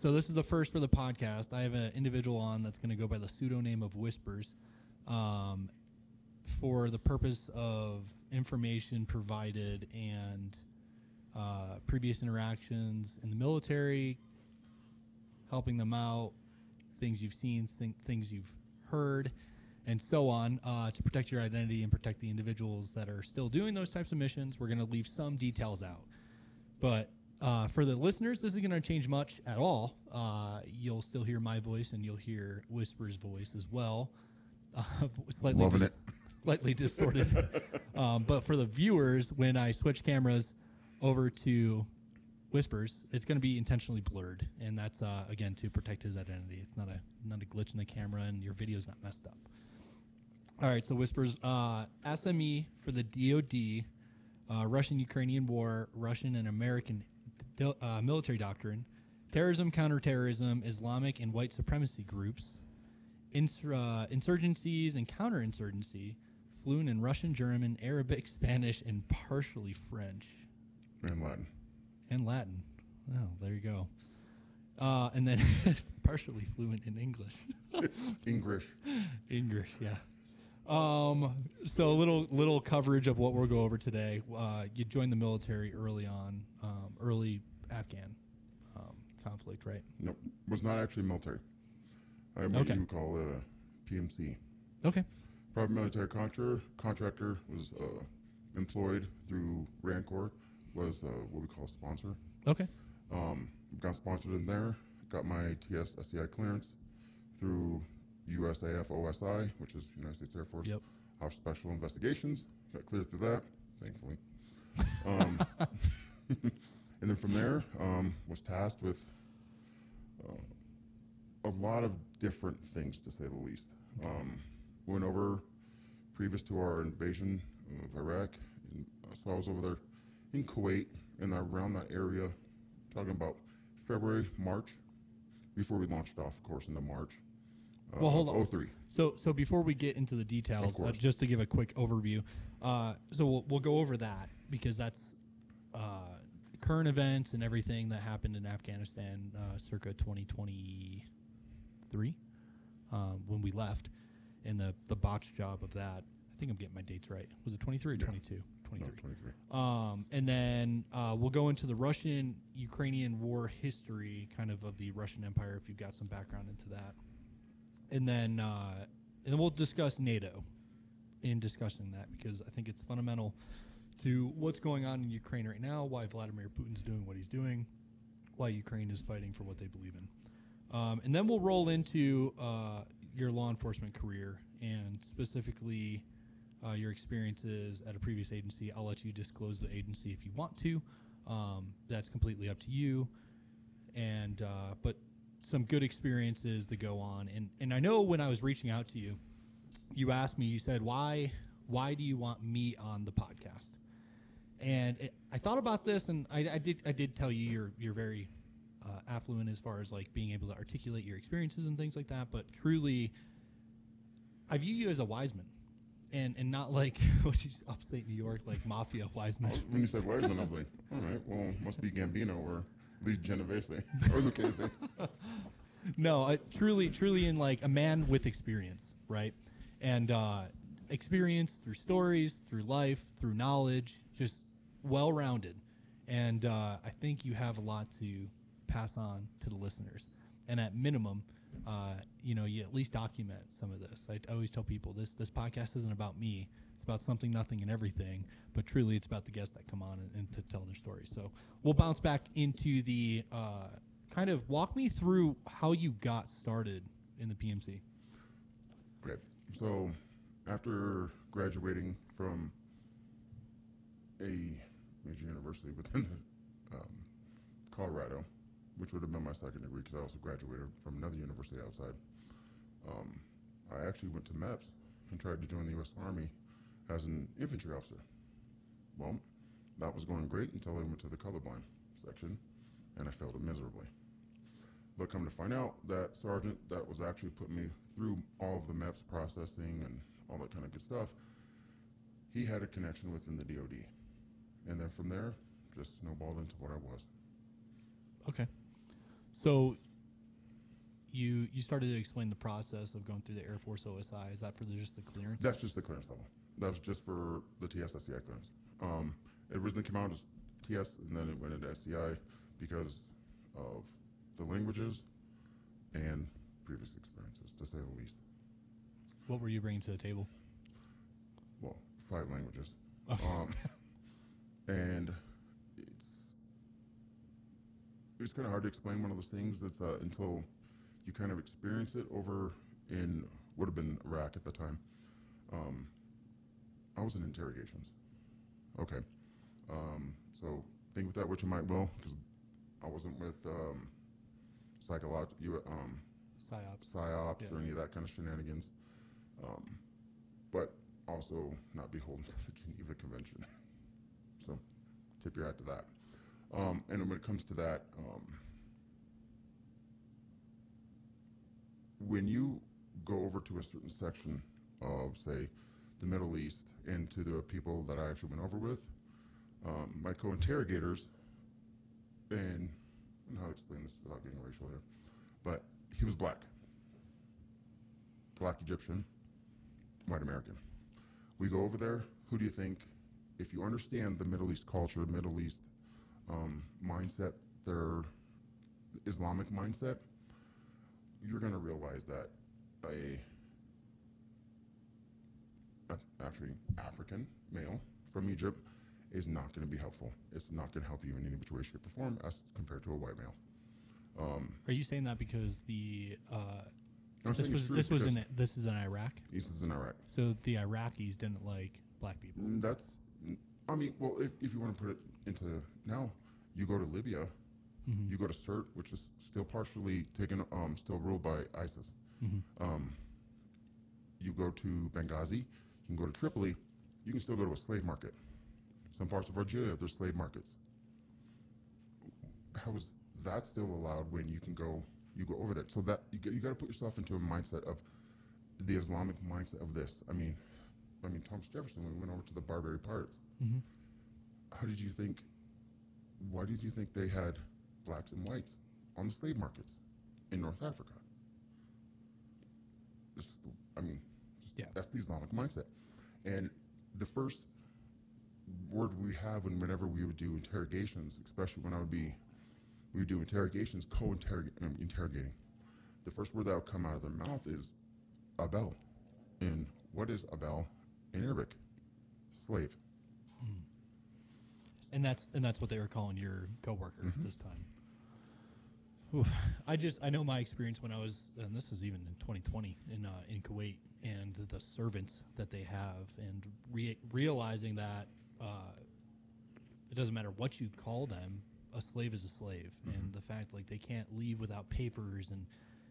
So this is the first for the podcast. I have an individual on that's going to go by the pseudonym of Whispers, for the purpose of information provided and previous interactions in the military, helping them out, things you've seen, things you've heard, and so on, to protect your identity and protect the individuals that are still doing those types of missions. We're going to leave some details out. But for the listeners, this isn't going to change much at all. You'll still hear my voice, and you'll hear Whisper's voice as well. Slightly distorted. But for the viewers, when I switch cameras over to Whispers, it's going to be intentionally blurred, and that's again to protect his identity. It's not a glitch in the camera, and your video's not messed up. All right, so Whispers, SME for the DoD, Russian-Ukrainian War, Russian and American military doctrine, terrorism, counterterrorism, Islamic and white supremacy groups, insurgencies and counterinsurgency, fluent in Russian, German, Arabic, Spanish, and partially French. And Latin. Oh, there you go. And then partially fluent in English. English, yeah. So a little coverage of what we'll go over today. You joined the military early on, early Afghan conflict, right? Nope, was not actually military. I'm what you would call a PMC. Okay. Private military contractor, was employed through Rancor, was what we call a sponsor. Okay. Got sponsored in there, got my TS SCI clearance through USAF OSI, which is United States Air Force. Yep. Our special investigations, got cleared through that, thankfully. And then from there, was tasked with a lot of different things, to say the least. Went over previous to our invasion of Iraq, and so I was over there in Kuwait and around that area, talking about February, March, before we launched off, of course, into March. Well, hold on. 03. So before we get into the details, just to give a quick overview, so we'll go over that because that's current events and everything that happened in Afghanistan circa 2023 when we left, and the botch job of that. I think I'm getting my dates right. Was it 23 or 22? 23. No, 23. And then we'll go into the Russian-Ukrainian war history, kind of the Russian Empire, if you've got some background into that. And then we'll discuss NATO in discussing that, because I think it's fundamental to what's going on in Ukraine right now, why Vladimir Putin's doing what he's doing, why Ukraine is fighting for what they believe in. And then we'll roll into your law enforcement career, and specifically your experiences at a previous agency. I'll let you disclose the agency if you want to. That's completely up to you. And but some good experiences that go on. And I know when I was reaching out to you, you asked me, you said, why do you want me on the podcast? And I thought about this, and I did tell you you're very affluent as far as like being able to articulate your experiences and things like that. But truly, I view you as a wise man, and not like what you upstate New York, like mafia wise man. When you said wise man, I was like, all right, well, must be Gambino or at least Genovese or Lucchese. No, truly in like a man with experience, right? And experience through stories, through life, through knowledge, just well-rounded. And I think you have a lot to pass on to the listeners. And at minimum, you at least document some of this. I always tell people this podcast isn't about me. It's about something, nothing, and everything. But truly, it's about the guests that come on and to tell their stories. So we'll bounce back into the kind of walk me through how you got started in the PMC. Okay. So after graduating from a major university within Colorado, which would have been my second degree because I also graduated from another university outside, I actually went to MEPS and tried to join the U.S. Army as an infantry officer. Well, that was going great until I went to the colorblind section, and I failed it miserably. But come to find out, that sergeant that was actually putting me through all of the MEPS processing and all that kind of good stuff, he had a connection within the DoD. And then from there, just snowballed into what I was. Okay. So you started to explain the process of going through the Air Force OSI. Is that for just the clearance? That's just the clearance level. That was just for the TS SCI clearance. It originally came out as TS, and then it went into SCI because of the languages and previous experiences, to say the least. What were you bringing to the table? Well, 5 languages. Okay. And it's kind of hard to explain one of those things that's until you kind of experience it over in would have been Iraq at the time. I was in interrogations. Okay. So think with that which you might will, because I wasn't with psyops Yeah. or any of that kind of shenanigans. But also not beholden to the Geneva Convention. So tip your hat to that. And when it comes to that, when you go over to a certain section of, say, the Middle East and to the people that I actually went over with, my co-interrogators, and I don't know how to explain this without getting racial here, but he was black Egyptian, white American. We go over there, who do you think, if you understand the Middle East culture, Middle East mindset, their Islamic mindset, you're going to realize that actually African male from Egypt is not going to be helpful. It's not going to help you in any which way, shape, or form as compared to a white male. Are you saying that because this is in Iraq? This is in Iraq. So the Iraqis didn't like black people. Well, if you want to put it into now, you go to Libya, you go to Sirte, which is still partially taken, still ruled by ISIS. You go to Benghazi, you can go to Tripoli, you can still go to a slave market. Some parts of Algeria, there's slave markets. How is that still allowed when you go over there? So that you got to put yourself into a mindset of the Islamic mindset of this. I mean, Thomas Jefferson, when we went over to the Barbary Pirates, why did you think they had blacks and whites on the slave markets in North Africa? That's the Islamic mindset. And the first word we have whenever we would do interrogations, especially when we would do interrogations, interrogating, the first word that would come out of their mouth is abel. And what is abel in Arabic? Slave. And that's what they were calling your coworker this time. Oof. I know my experience when I was, and this is even in 2020 in Kuwait, and the servants that they have, and realizing that it doesn't matter what you call them, a slave is a slave, and the fact like they can't leave without papers, and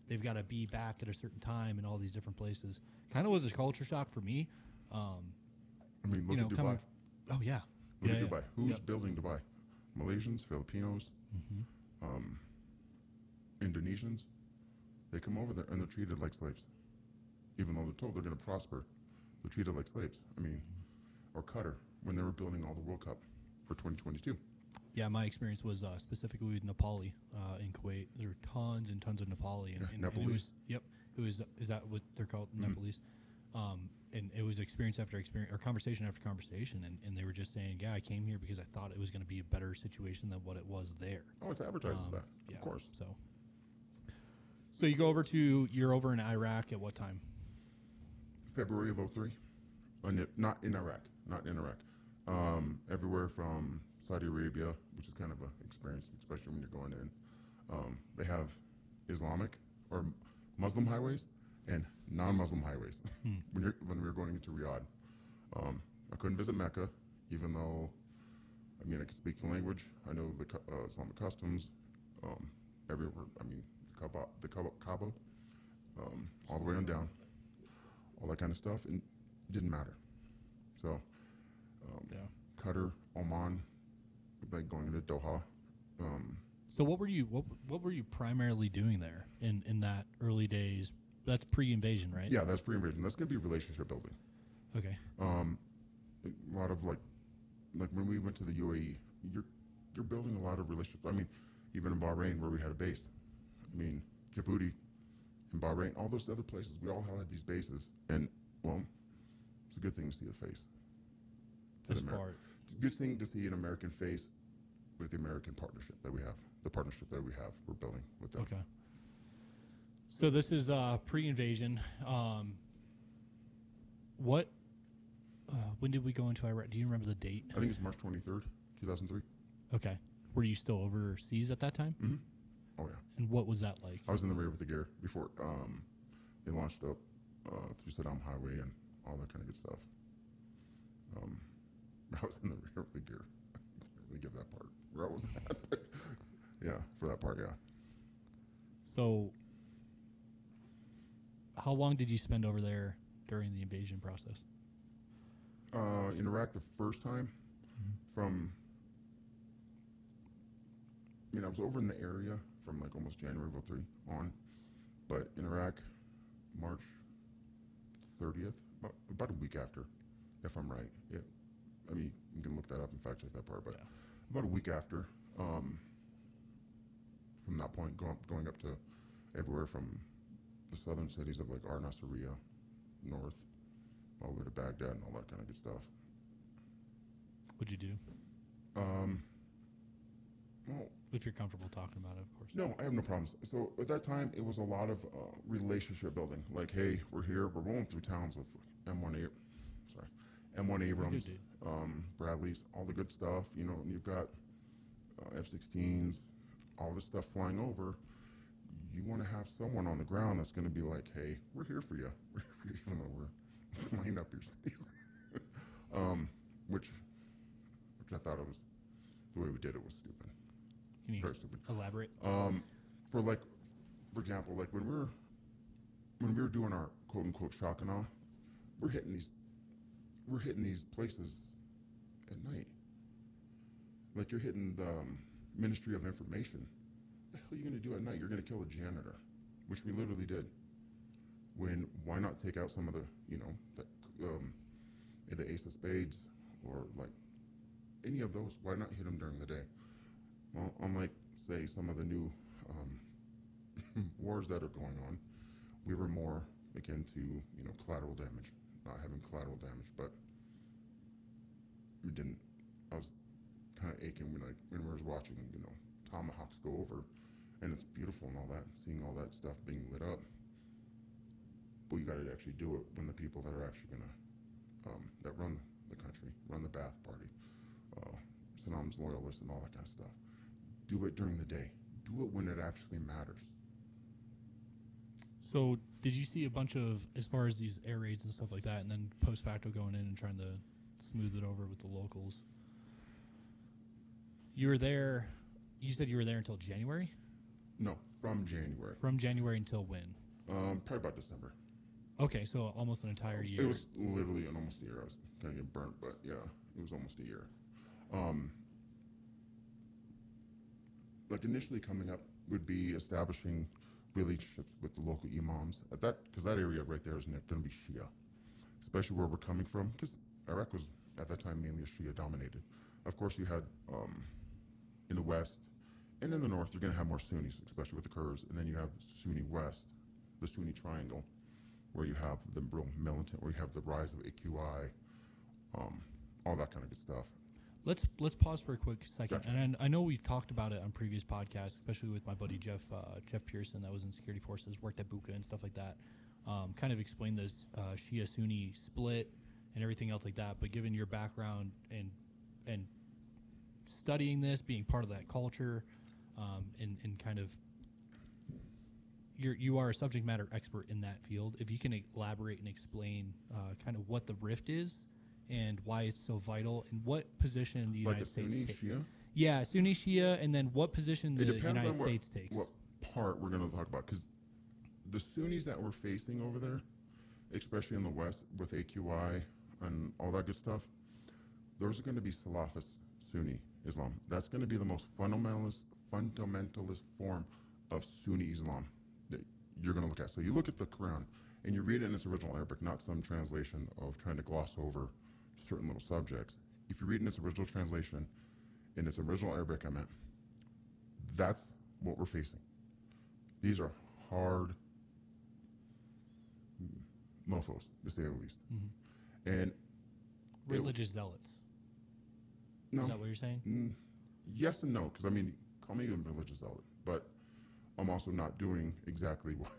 they've got to be back at a certain time in all these different places, kind of was a culture shock for me. Look at Dubai. Oh yeah. Look at Dubai. Who's building Dubai? Malaysians, Filipinos, Indonesians. They come over there and they're treated like slaves. Even though they're told they're going to prosper, they're treated like slaves. Or Qatar, when they were building all the World Cup for 2022. Yeah, my experience was specifically with Nepali in Kuwait. There were tons and tons of Nepali. And Nepalese. Is that what they're called, Nepalese? And it was experience after experience, or conversation after conversation, and they were just saying, yeah, I came here because I thought it was going to be a better situation than what it was there. Oh, it's advertised as that, of course. So you're over in Iraq at what time? February of 2003. Not in Iraq. Everywhere from Saudi Arabia, which is kind of an experience, especially when you're going in. They have Islamic or Muslim highways and non-Muslim highways. When we were going into Riyadh, I couldn't visit Mecca, even though I could speak the language. I know the Islamic customs everywhere. The Kaaba, all the way on down, all that kind of stuff, and it didn't matter. So, Qatar, Oman, like going into Doha. So what were you primarily doing there in that early days? That's pre-invasion, right? Yeah, that's pre-invasion. That's going to be relationship building. Okay. A lot of like when we went to the UAE, you're building a lot of relationships. Even in Bahrain where we had a base. Djibouti, in Bahrain, all those other places. We all had these bases, and well, it's a good thing to see a face. It's a good thing to see an American face with the American partnership that we have, the partnership that we have, we're building with them. Okay. So this is pre-invasion. When did we go into Iraq? Do you remember the date? I think it's March 23rd, 2003. Okay. Were you still overseas at that time? Mm-hmm. Oh, yeah. And what was that like? I was in the rear with the gear before they launched up through Saddam Highway and all that kind of good stuff. I was in the rear with the gear. I can't really give that part. Where I was at. But yeah, for that part, yeah. So how long did you spend over there during the invasion process? In Iraq the first time, I was over in the area from like almost January of 03 on, but in Iraq, March 30th, about a week after, if I'm right. You can look that up and fact check that part, but about a week after, from that point, going up to everywhere from the southern cities of like Ar-Nasiriyah, north, all the way to Baghdad and all that kind of good stuff. What'd you do? Well, if you're comfortable talking about it, of course. No, I have no problems. So at that time, it was a lot of relationship building. Like, hey, we're here. We're rolling through towns with M1 Abrams, Bradleys, all the good stuff. And you've got F-16s, all this stuff flying over. You want to have someone on the ground that's going to be like, hey, we're here for you. We're here for you, even though we're flying up your cities. Which I thought it was, the way we did it was stupid. Can you Very stupid. Elaborate? For example, like when we were doing our quote unquote shock and awe, we're hitting these places at night. Like you're hitting the Ministry of Information. What the hell are you going to do at night? You're going to kill a janitor, which we literally did. Why not take out some of the the Ace of Spades or like any of those? Why not hit them during the day? Well, unlike say some of the new wars that are going on, we were more akin to collateral damage, not having collateral damage, but we didn't. I was kind of aching when we were watching tomahawks go over, and it's beautiful and all that, seeing all that stuff being lit up. But you got to actually do it when the people that are actually gonna that run the country, run the Ba'ath Party, Saddam's loyalists, and all that kind of stuff. Do it during the day. Do it when it actually matters. So did you see a bunch of, as far as these air raids and stuff like that, and then post facto going in and trying to smooth it over with the locals? You were there, you said you were there until January? No, from January. From January until when? Probably about December. Okay, so almost an entire year. It was literally almost a year. I was kind of getting burnt, but yeah, it was almost a year. Like initially coming up would be establishing relationships with the local imams at that, because that area right there is going to be Shia, especially where we're coming from, because Iraq was at that time mainly Shia dominated. Of course, you had in the west and in the north, you're going to have more Sunnis, especially with the Kurds, and then you have Sunni west, the Sunni triangle, where you have the real militant, where you have the rise of AQI, all that kind of good stuff. Let's pause for a quick second. Gotcha. And I know we've talked about it on previous podcasts, especially with my buddy Jeff Pearson, that was in security forces, worked at Buka and stuff like that. Kind of explained this Shia-Sunni split and everything else like that. But given your background and studying this, being part of that culture, and kind of you are a subject matter expert in that field. If you can elaborate and explain kind of what the rift is and why it's so vital, and what position the United States takes. Sunni Shia? Yeah, Sunni Shia, and then what position the United States takes. What part we're going to talk about, because the Sunnis that we're facing over there, especially in the West with AQI and all that good stuff, those are going to be Salafist Sunni Islam. That's going to be the most fundamentalist form of Sunni Islam that you're going to look at. So you look at the Quran and you read it in its original Arabic, not some translation of trying to gloss over certain little subjects. If you read in its original translation, in its original Arabic, that's what we're facing. These are hard mofos, to say the least. Mm-hmm. And religious zealots. No, Is that what you're saying? Yes and no, because I mean, call me a religious zealot, but I'm also not doing exactly what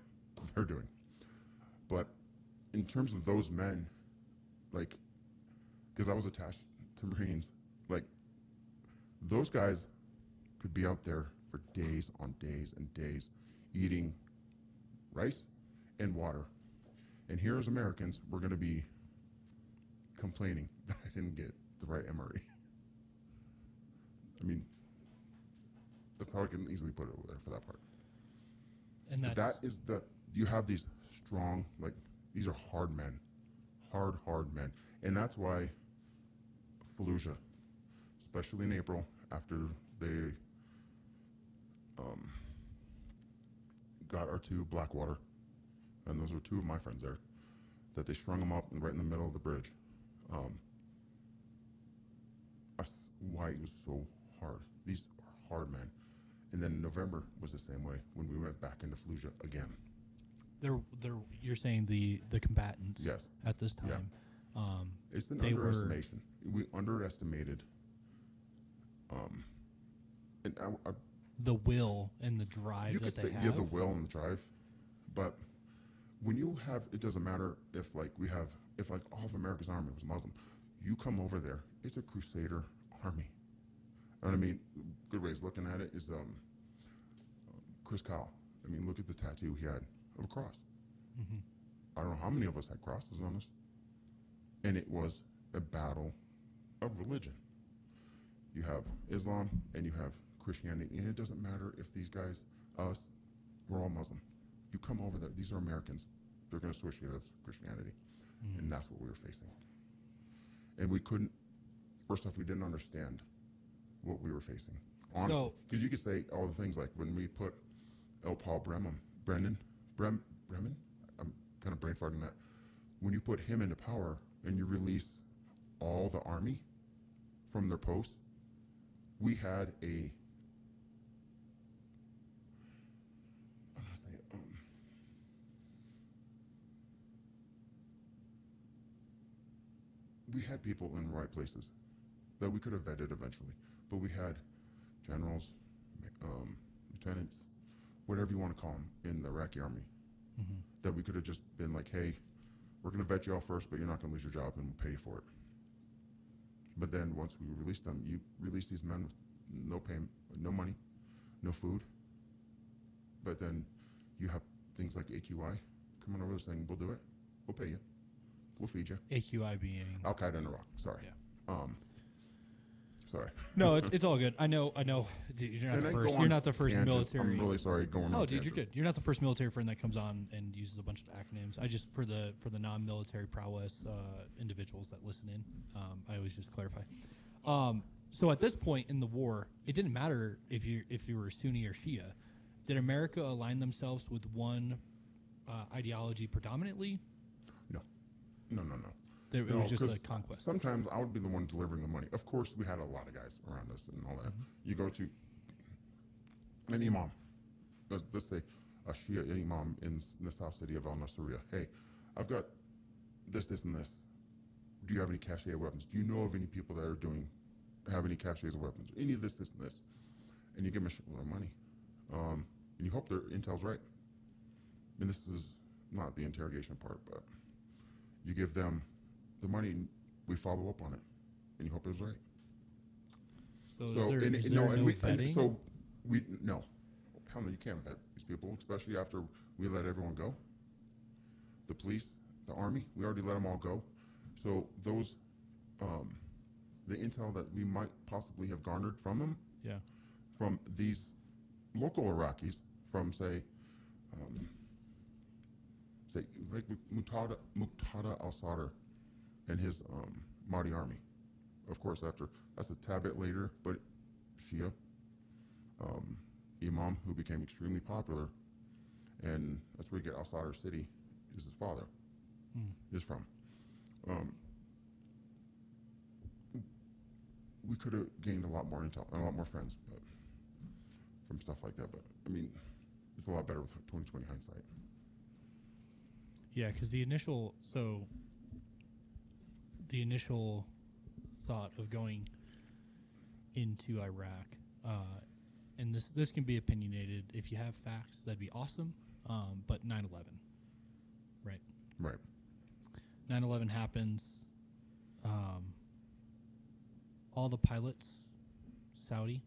they're doing. But in terms of those men, like, because I was attached to Marines, like, those guys could be out there for days on days and days eating rice and water. And here as Americans, we're going to be complaining that I didn't get the right MRE. I mean, that's how I can easily put it over there for that part. And that is you have these strong, like, these are hard men, hard men. And that's why Fallujah, especially in April, after they got our two Blackwater, and those were two of my friends there, that they strung them up right in the middle of the bridge. Why it was so hard. These are hard men. And then November was the same way when we went back into Fallujah again. You're saying the combatants Yes. at this time. Yeah. It's an underestimation. We underestimated and the will and the drive that they have. Yeah, the will and the drive. But when you have, it doesn't matter if like all of America's army was Muslim, you come over there, it's a crusader army. And I mean, good ways of looking at it is Chris Kyle. I mean, look at the tattoo he had of a cross. Mm-hmm. I don't know how many of us had crosses on us. And it was a battle of religion. You have Islam and you have Christianity. And it doesn't matter if these guys, us, we're all Muslim. You come over there, these are Americans. They're going to associate us with Christianity. Mm-hmm. And that's what we were facing. And we couldn't, first off, we didn't understand what we were facing. Honestly. Because you could say all the things like when we put Paul Bremen, I'm kind of brain farting that. When you put him into power and you release all the army from their posts, we had we had people in the right places that we could have vetted eventually, but we had generals, lieutenants, whatever you want to call them, in the Iraqi army, mm-hmm. that we could have just been like, hey, we're going to vet you all first, but you're not going to lose your job and we'll pay you for it. But then once we released them, you release these men with no pay, no money, no food. But then you have things like AQI coming over there saying, we'll do it, we'll pay you, we'll feed you. AQI being Al Qaeda in Iraq. Sorry. Yeah. Sorry. No, it's all good. I know. Dude, you're not the first military. I'm really sorry going on. Oh, dude, you're good. You're not the first military friend that comes on and uses a bunch of acronyms. I just for the non-military prowess individuals that listen in, I always just clarify. So at this point in the war, it didn't matter if you were Sunni or Shia. Did America align themselves with one ideology predominantly? No. It was just a conquest. Sometimes I would be the one delivering the money. Of course, we had a lot of guys around us and all that. Mm-hmm. You go to an imam, let's say a Shia imam in the south city of Al-Nasiriyah. Hey, I've got this, and this. Do you have any cache of weapons? Do you know of any people that have any caches of weapons? Any of this, and this. And you give them a shitload of money. And you hope their intel's right. And this is not the interrogation part, but you give them the money, we follow up on it, and you hope it was right. So hell no, you can't vet these people, especially after we let everyone go. The police, the army, we already let them all go. So those, the intel that we might possibly have garnered from them, from these local Iraqis, from say like Muqtada al-Sadr and his Mahdi army. Of course, that's a tad bit later, but Shia, Imam, who became extremely popular, and that's where you get al-Sadr city, is his father, is from. We could have gained a lot more intel and a lot more friends, but from stuff like that. But I mean, it's a lot better with 20/20 hindsight. Yeah, because the initial thought of going into Iraq, and this can be opinionated. If you have facts, that'd be awesome. But 9/11, right? Right. 9/11 happens. All the pilots, Saudi.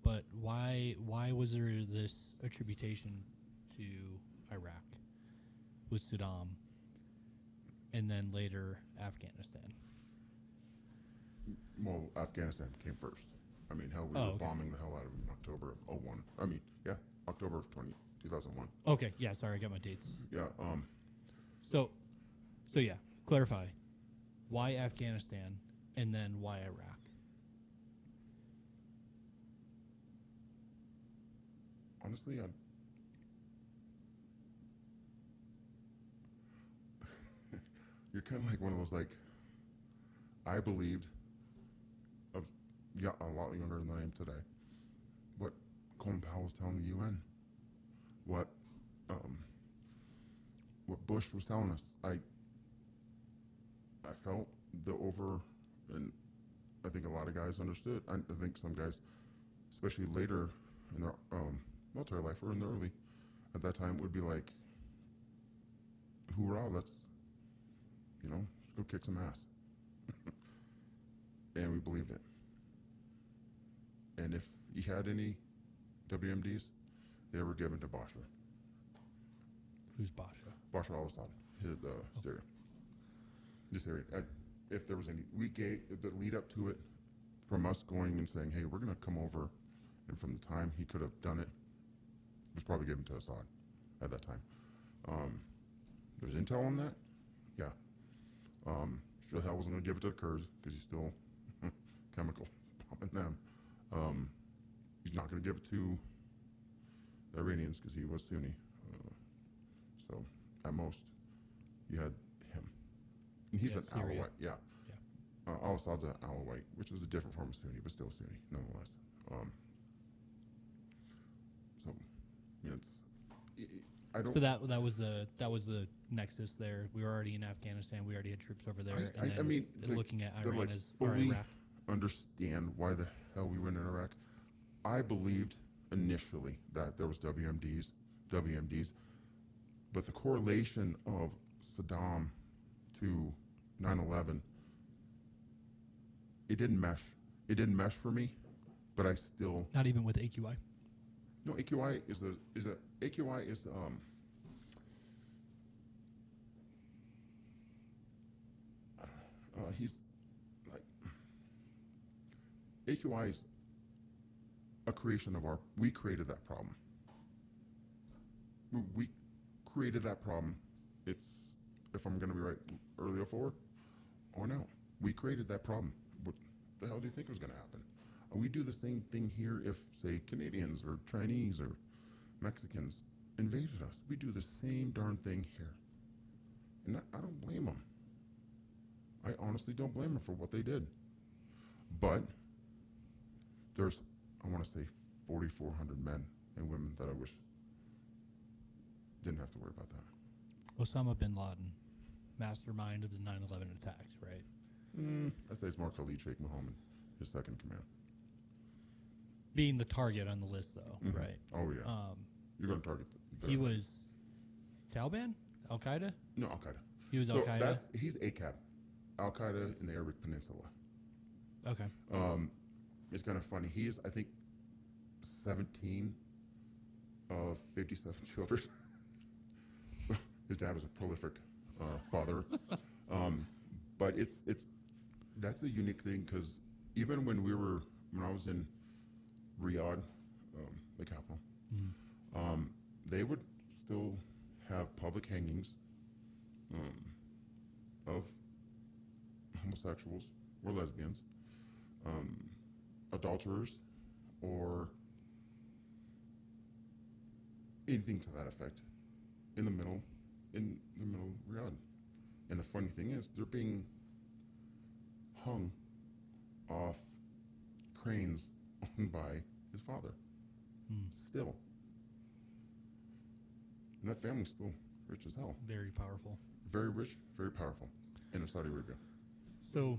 But why was there this attribution to Iraq with Saddam, and then later Afghanistan? Well, Afghanistan came first. I mean, hell, we were bombing the hell out of them in October of 01. I mean, yeah, October of 2001. Okay, yeah, sorry, I got my dates. Yeah. So yeah, clarify. Why Afghanistan, and then why Iraq? Honestly, you're kind of like one of those, like, I believed, a lot younger than I am today, what Colin Powell was telling the UN, what Bush was telling us. I felt and I think a lot of guys understood. I think some guys, especially later in their military life or in the early, at that time would be like, hoorah, let's go kick some ass. And we believed it. And if he had any WMDs, they were given to Bashar. Who's Bashar? Bashar al-Assad, Syria. This area. If there was any, the lead up to it, from us going and saying, hey, we're going to come over, and from the time he could have done it, it was probably given to Assad at that time. There's intel on that? Yeah. Sure the hell wasn't going to give it to the Kurds, because he's still chemical bombing them. He's not going to give it to the Iranians, because he was Sunni. So, at most, you had him. And he's an Alawite, yeah. Al-Assad's an Alawite, which is a different form of Sunni, but still Sunni, nonetheless. So, yeah, I don't. So that was the nexus there. We were already in Afghanistan. We already had troops over there. I mean, looking at Iran like as fully Iraq. Understand why the hell we went in Iraq. I believed initially that there was WMDs, but the correlation of Saddam to 9/11, it didn't mesh. It didn't mesh for me, but I still. Not even with AQI. No, AQI is he's like, AQI is a creation of we created that problem. We created that problem. It's, if I'm going to be right, early 04 or no, we created that problem. What the hell do you think was going to happen? We do the same thing here if, say, Canadians or Chinese or Mexicans invaded us. We do the same darn thing here. And I don't blame them. I honestly don't blame them for what they did. But there's, I want to say, 4,400 men and women that I wish didn't have to worry about that. Osama bin Laden, mastermind of the 9/11 attacks, right? I'd say it's more Khalid Sheikh Mohammed, his second command. Being the target on the list, though, right? Oh, yeah. You're going to target he was Taliban? Al-Qaeda? No, Al-Qaeda. He was Al-Qaeda? He's ACAB. Al-Qaeda in the Arabic Peninsula. Okay. It's kind of funny. He is, I think, 17 of 57 children. His dad was a prolific father. But that's a unique thing, because even when I was in Riyadh, the capital, they would still have public hangings of homosexuals or lesbians, adulterers, or anything to that effect in the middle of Riyadh. And the funny thing is, they're being hung off cranes owned by his father. Still. And that family's still rich as hell. Very powerful. Very rich, very powerful in Saudi Arabia. So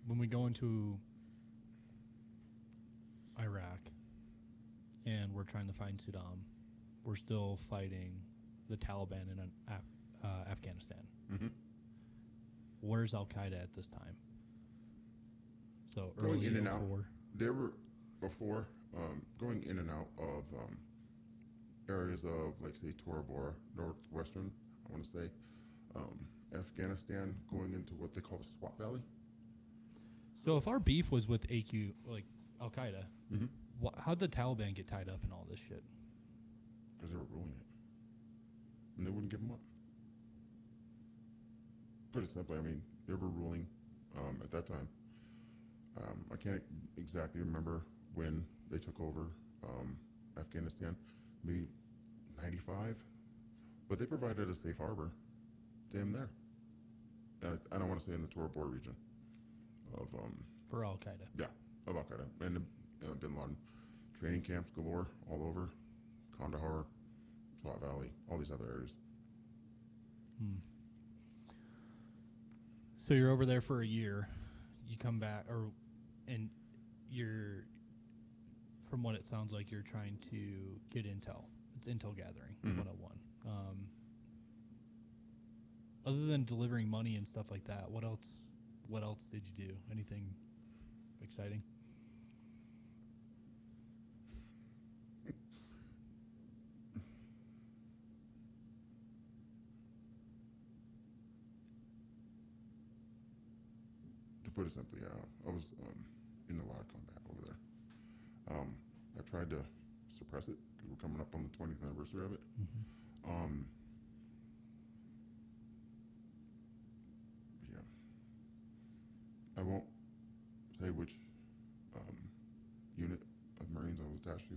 when we go into Iraq and we're trying to find Saddam, we're still fighting the Taliban in Afghanistan. Mm-hmm. Where's Al Qaeda at this time? So Going early in and out. 04. They were before going in and out of areas of, like, say, Tora Bora, northwestern, I want to say, Afghanistan, going into what they call the Swat Valley. So if our beef was with AQ, like Al Qaeda, Mm-hmm. how'd the Taliban get tied up in all this shit? Because they were ruling it. And they wouldn't give them up. Put it simply, I mean, they were ruling at that time. I can't exactly remember when they took over Afghanistan, maybe 95, but they provided a safe harbor to him there. I don't want to say in the Tora Bora region of For Al Qaeda. yeah, of Al Qaeda and Bin Laden, training camps galore all over Kandahar, Swat Valley, all these other areas. So you're over there for a year. You come back, and you're, from what it sounds like, you're trying to get intel. It's intel gathering, 101. Other than delivering money and stuff like that, what else did you do? Anything exciting? To put it simply, I was in a lot of combat over there. I tried to suppress it because we're coming up on the 20th anniversary of it. Yeah. I won't say which unit of Marines I was attached to.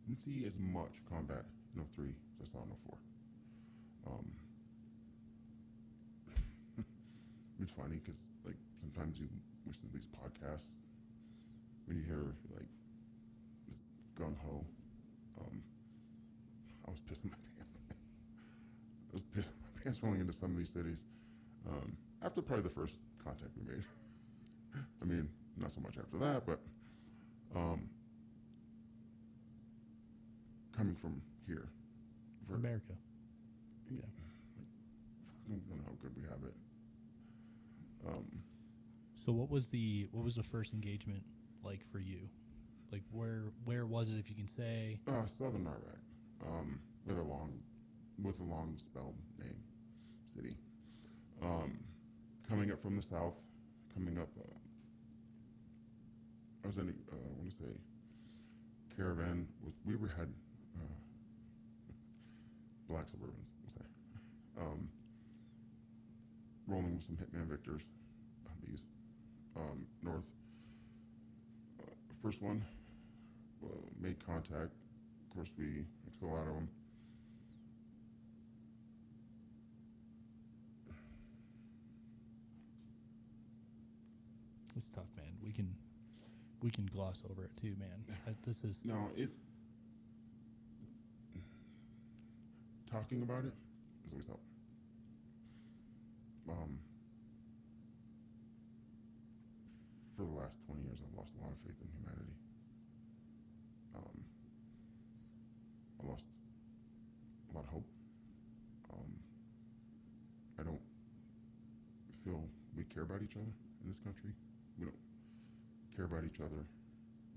Didn't see as much combat in 03 as I saw in 04. It's funny because, like, sometimes you listen to these podcasts when you hear, like, this gung-ho. I was pissing my pants. I was pissing my pants rolling into some of these cities after probably the first contact we made. I mean, not so much after that, but coming from here. America. Yeah. I don't know how good we have it. So what was the first engagement like for you? Like where was it, if you can say? Southern Iraq, with a long spelled name, city. Coming up from the south, I was in I want to say caravan we had black Suburbans, we'll say, rolling with some Hitman Victors, Humvees, north. First one made contact. Of course, we fell out of them. It's tough, man. We can gloss over it too, man. This is No, it's talking about it is always help. For the last 20 years, I've lost a lot of faith in humanity. I lost a lot of hope. I don't feel we care about each other in this country. We don't care about each other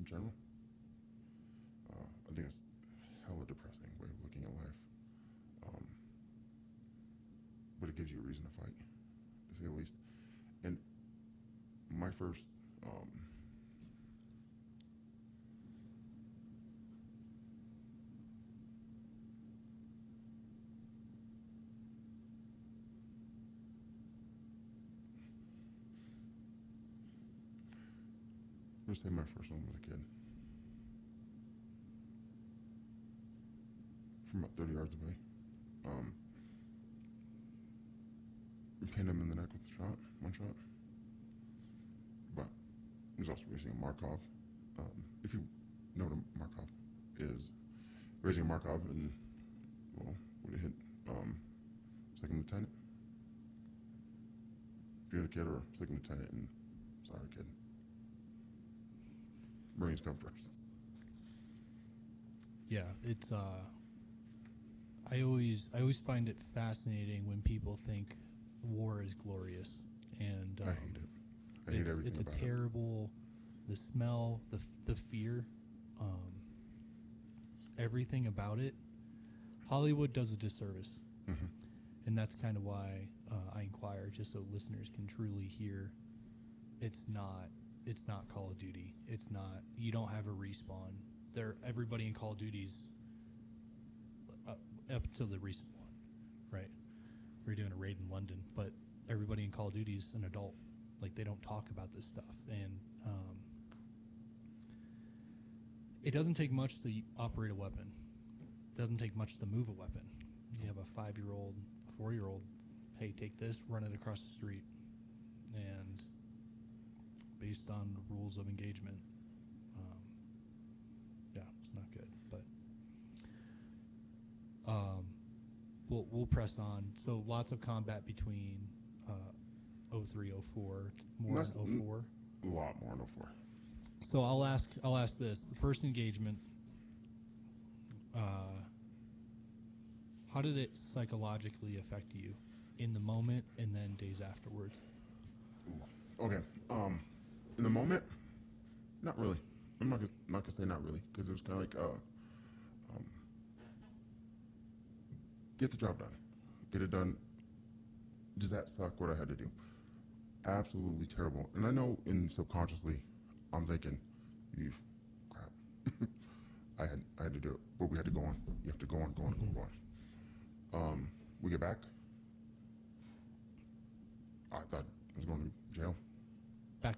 in general. I think it's a hella depressing way of looking at life. But it gives you a reason to fight, to say the least. And my first I'm going to say my first one was a kid. From about 30 yards away. Pinned him in the neck with a shot, one shot. But he was also racing a Markov. If you know what a Markov is, raising a Markov, and well, would have hit second lieutenant. Junior kid or second lieutenant, and sorry, kid. Marines come first. Yeah, it's I always find it fascinating when people think war is glorious, and I hate it. I hate everything it's about a terrible, the smell, the fear, everything about it. Hollywood does a disservice, and that's kind of why I inquire, just so listeners can truly hear. It's not Call of Duty. It's not. You don't have a respawn. Everybody in Call of Duty's up until the recent one, right? We're doing a raid in London, but everybody in Call of Duty's an adult. Like, they don't talk about this stuff, and it doesn't take much to operate a weapon. It doesn't take much to move a weapon. You have a 5-year-old, a 4-year-old. Hey, take this, run it across the street, and based on the rules of engagement, yeah, it's not good. But we'll press on. So lots of combat between 03, 04, more in 04. A lot more in 04. So I'll ask this: the first engagement, how did it psychologically affect you in the moment and then days afterwards? Okay. In the moment, not really. I'm not gonna say not really, because it was kind of like get the job done, get it done. Does that suck? What I had to do? Absolutely terrible. And I know, subconsciously, I'm thinking, crap. I had to do it, but we had to go on. You have to go on. We get back. I thought I was going to jail. Back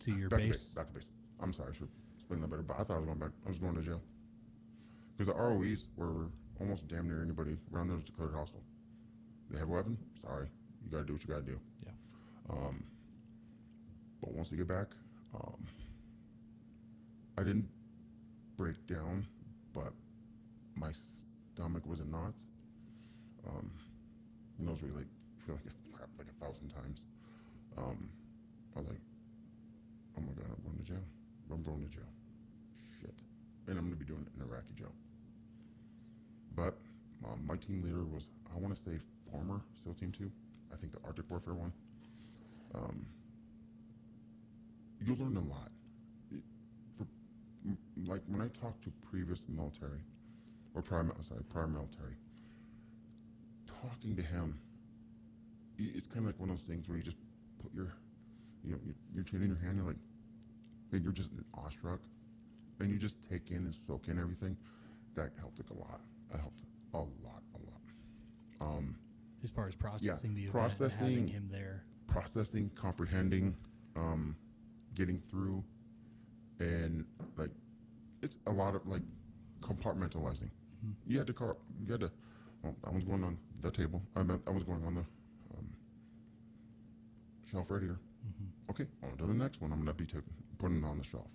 to your base? Back to base. I'm sorry, I should explain that better, but I thought I was going to jail. Because the ROEs were almost damn near anybody around there was declared hostile. They have a weapon? Sorry. You gotta do what you gotta do. Yeah. But once we get back, I didn't break down, but my stomach was in knots. Those were like, feel like crap like 1,000 times. I was like, oh my God, I'm going to jail. I'm going to jail. Shit. And I'm going to be doing it in Iraqi jail. But my team leader was, I want to say, former SEAL Team 2. I think the Arctic Warfare one. You learn a lot. Like when I talk to previous military, or prior military, talking to him, it's kind of like one of those things where you just put your chin in your hand, and you're just awestruck, and you just take in and soak in everything. That helped a lot. That helped a lot. As far as processing the event, processing, and having him there, processing, comprehending, getting through, and like it's a lot of like compartmentalizing. You had to. Well, that one's going on the table. I was going on the shelf right here. Okay, on to the next one. I'm gonna be putting it on the shelf,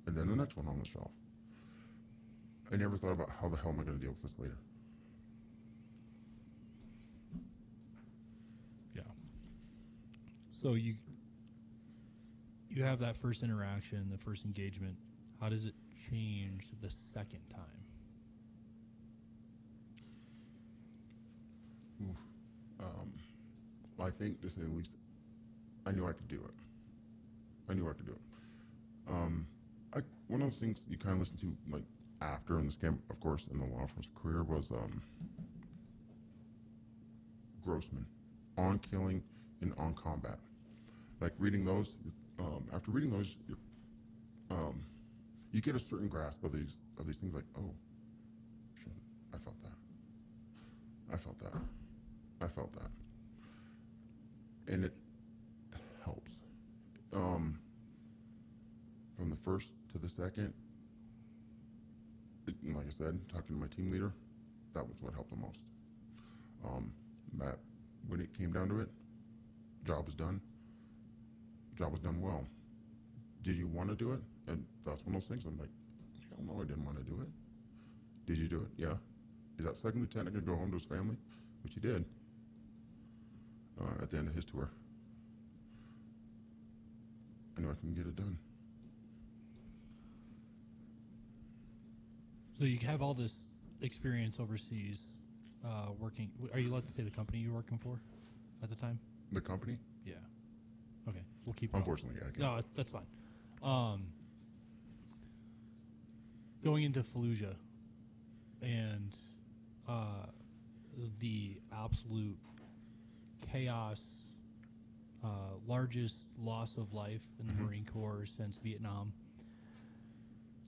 and then the next one on the shelf. I never thought about how the hell am I gonna deal with this later. Yeah. So you have that first interaction, the first engagement. How does it change the second time? Well, I think, to say the least, I knew I could do it. One of those things you kind of listen to, like, after in this camp, of course, in the law enforcement career, was Grossman, on killing and on combat. Like, reading those, after reading those, you get a certain grasp of these things. Like, oh, shit, I felt that, and it helps. From the first to the second, like I said, talking to my team leader, that was what helped the most. That when it came down to it, job was done. Job was done well. Did you want to do it? And that's one of those things. I'm like, hell no, I didn't want to do it. Did you do it? Yeah. Is that second lieutenant going to go home to his family? Which he did at the end of his tour. I know I can get it done. So you have all this experience overseas working. Are you allowed to say the company you were working for at the time? The company? Yeah. Okay. We'll keep going. Unfortunately, yeah, I can't. No, that's fine. Going into Fallujah and the absolute chaos, largest loss of life in the Marine Corps since Vietnam.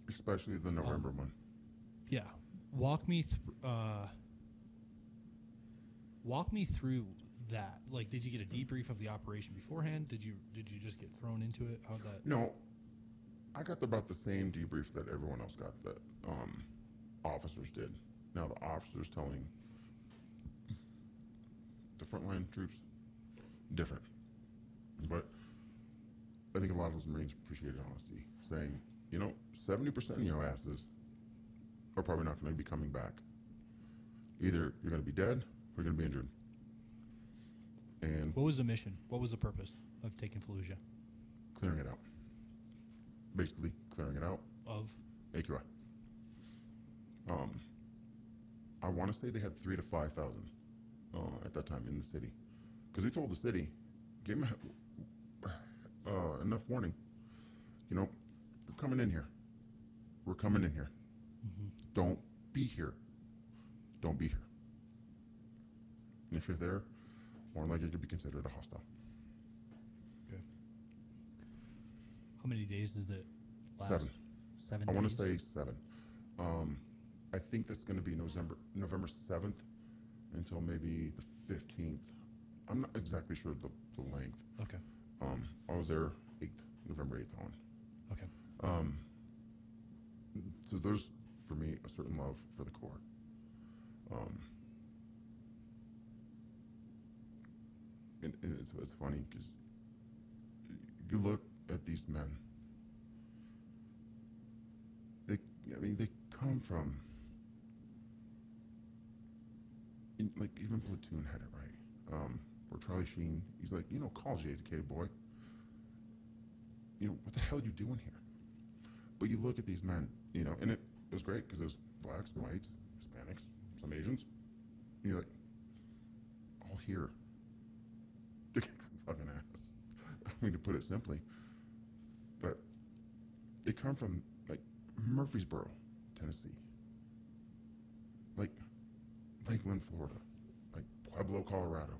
Especially the November one. Yeah. Walk me through that. Like, did you get a debrief of the operation beforehand? Did you just get thrown into it? How'd that? No, I got about the same debrief that everyone else got, that officers did. Now the officers telling the frontline troops different, but I think a lot of those Marines appreciated honesty, saying, 70% of your asses are probably not going to be coming back. Either you're going to be dead or you're going to be injured. And what was the mission? What was the purpose of taking Fallujah? Clearing it out. Basically, clearing it out. Of? AQI. I want to say they had 3,000 to 5,000 at that time in the city. Because we told the city, gave them enough warning. We're coming in here. We're coming in here. Mm-hmm. Don't be here. Don't be here. And if you're there, more likely to be considered a hostile. Okay. How many days does it last? 7. 7 I days? want to say 7. I think that's going to be November 7th until maybe the 15th. I'm not exactly sure the length. Okay. I was there November 8th on. Okay. So there's, for me, a certain love for the Corps. And it's funny because you look at these men. They come from, like, even Platoon had it right. Or Charlie Sheen, he's like, college-educated boy. What the hell are you doing here? But you look at these men, and it was great because there's blacks, whites, Hispanics, some Asians. You're like, all here to kick some fucking ass. I mean, to put it simply. But they come from, like, Murfreesboro, Tennessee. Like, Lakeland, Florida. Like, Pueblo, Colorado.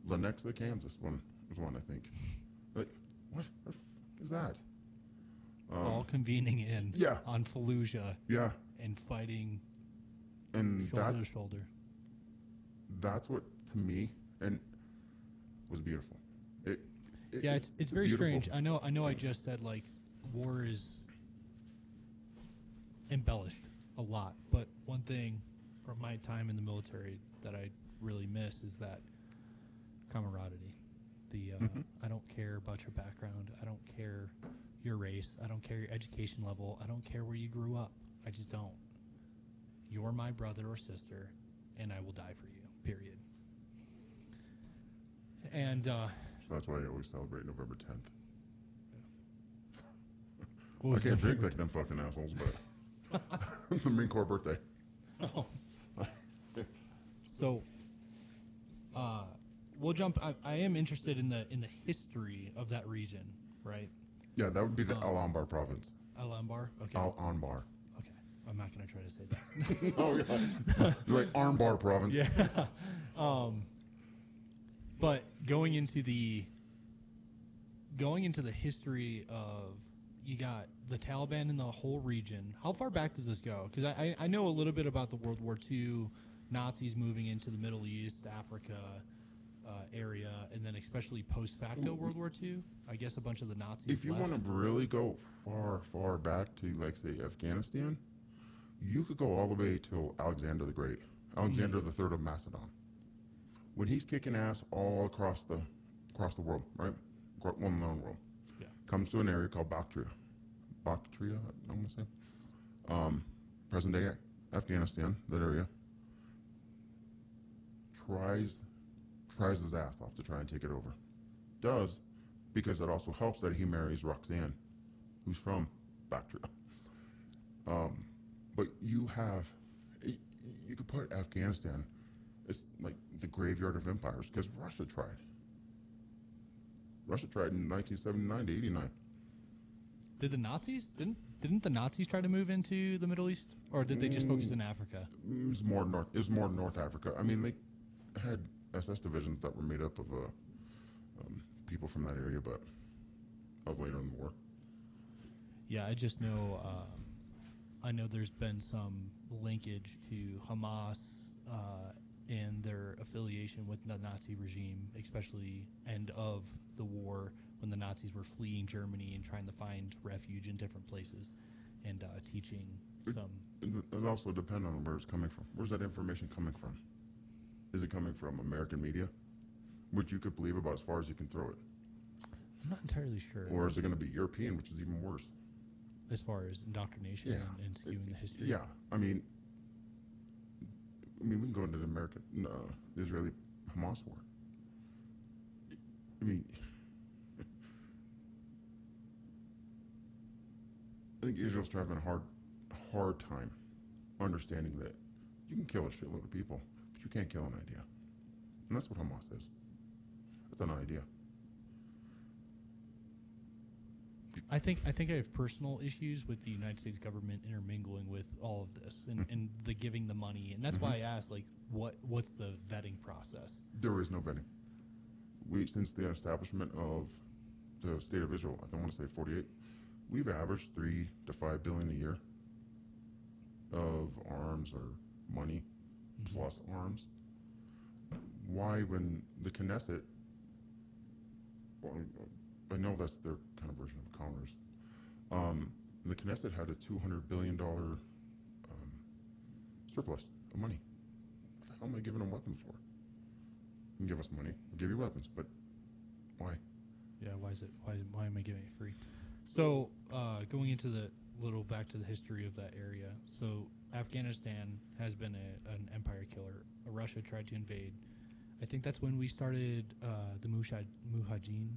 Lenexa, Kansas was one, I think. Like, what the fuck is that? All convening in on Fallujah. Yeah. And fighting and shoulder to shoulder. That's what, to me, and was beautiful. It's very strange. I know I just said, like, war is embellished a lot, but one thing from my time in the military that I really miss is that camaraderie. I don't care about your background. I don't care your race. I don't care your education level. I don't care where you grew up. I just don't. You're my brother or sister, and I will die for you, period. And so that's why I always celebrate November 10th. I can't drink like them fucking assholes, but the Marine Corps birthday. Oh. So, we'll jump. I am interested in the history of that region, right? Yeah, that would be the Al Anbar province. Al Anbar? Okay. Al Anbar. Okay. I'm not going to try to say that. Oh, yeah. You're like Armbar province. Yeah. But going into the history of, you got the Taliban in the whole region. How far back does this go? Because I know a little bit about the World War II, Nazis moving into the Middle East, Africa area, and then especially post-facto World War II. I guess a bunch of the Nazis If you left. want to really go far back to, like, say, Afghanistan, you could go all the way to Alexander the Great, Alexander the Third of Macedon. When he's kicking ass all across the world, right? Well-known world. Yeah. Comes to an area called Bactria. Bactria, I want to say. Present day Afghanistan, that area, tries his ass off to try and take it over. Does, because it also helps that he marries Roxanne, who's from Bactria. But you could put Afghanistan, it's like the graveyard of empires, because Russia tried. Russia tried in 1979 to 89. Did the Nazis didn't the Nazis try to move into the Middle East, or did they just focus in Africa? It was more North Africa. I mean, they had SS divisions that were made up of people from that area, but that was later in the war. Yeah, I just know. I know there's been some linkage to Hamas and their affiliation with the Nazi regime, especially end of the war when the Nazis were fleeing Germany and trying to find refuge in different places, and teaching some. It also depends on where it's coming from. Where's that information coming from? Is it coming from American media, which you could believe about as far as you can throw it? I'm not entirely sure. Or is it going to be European, which is even worse? As far as indoctrination and skewing the history. Yeah, I mean, we can go into the the Israeli Hamas war. I mean, I think Israel's having a hard time understanding that you can kill a shitload of people, but you can't kill an idea. And that's what Hamas is. It's an idea. I think I have personal issues with the United States government intermingling with all of this and the giving the money, and that's why I asked, like, what's the vetting process? There is no vetting. Since the establishment of the state of Israel, I don't want to say 48, we've averaged $3 to $5 billion a year of arms or money plus arms. Why, when the Knesset, well, I know that's their kind of version of Congress. The Knesset had a $200 billion surplus of money. What the hell am I giving them weapons for? You can give us money, we'll give you weapons, but why? Yeah, why am I giving it free? So going into back to the history of that area. So Afghanistan has been an empire killer. Russia tried to invade. I think that's when we started the Mujahideen.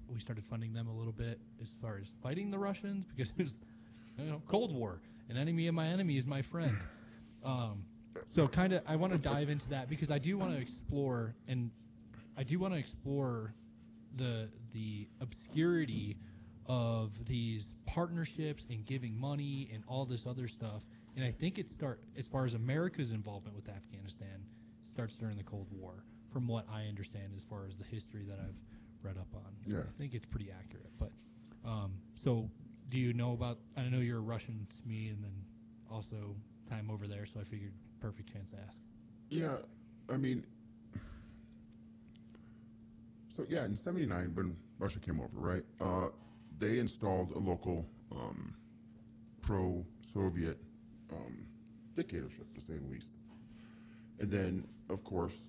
We started funding them a little bit as far as fighting the Russians, because it was Cold War. An enemy of my enemy is my friend. So kind of I want to dive into that, because I do want to explore the obscurity of these partnerships and giving money and all this other stuff. And I think as far as America's involvement with Afghanistan, starts during the Cold War, from what I understand as far as the history that I've read up on. Yeah. I think it's pretty accurate. But so do you know about, I know you're a Russian to me, and then also time over there, so I figured perfect chance to ask. Yeah, I mean, so yeah, in 79, when Russia came over, right, they installed a local pro-Soviet dictatorship, to say the least. And then, of course,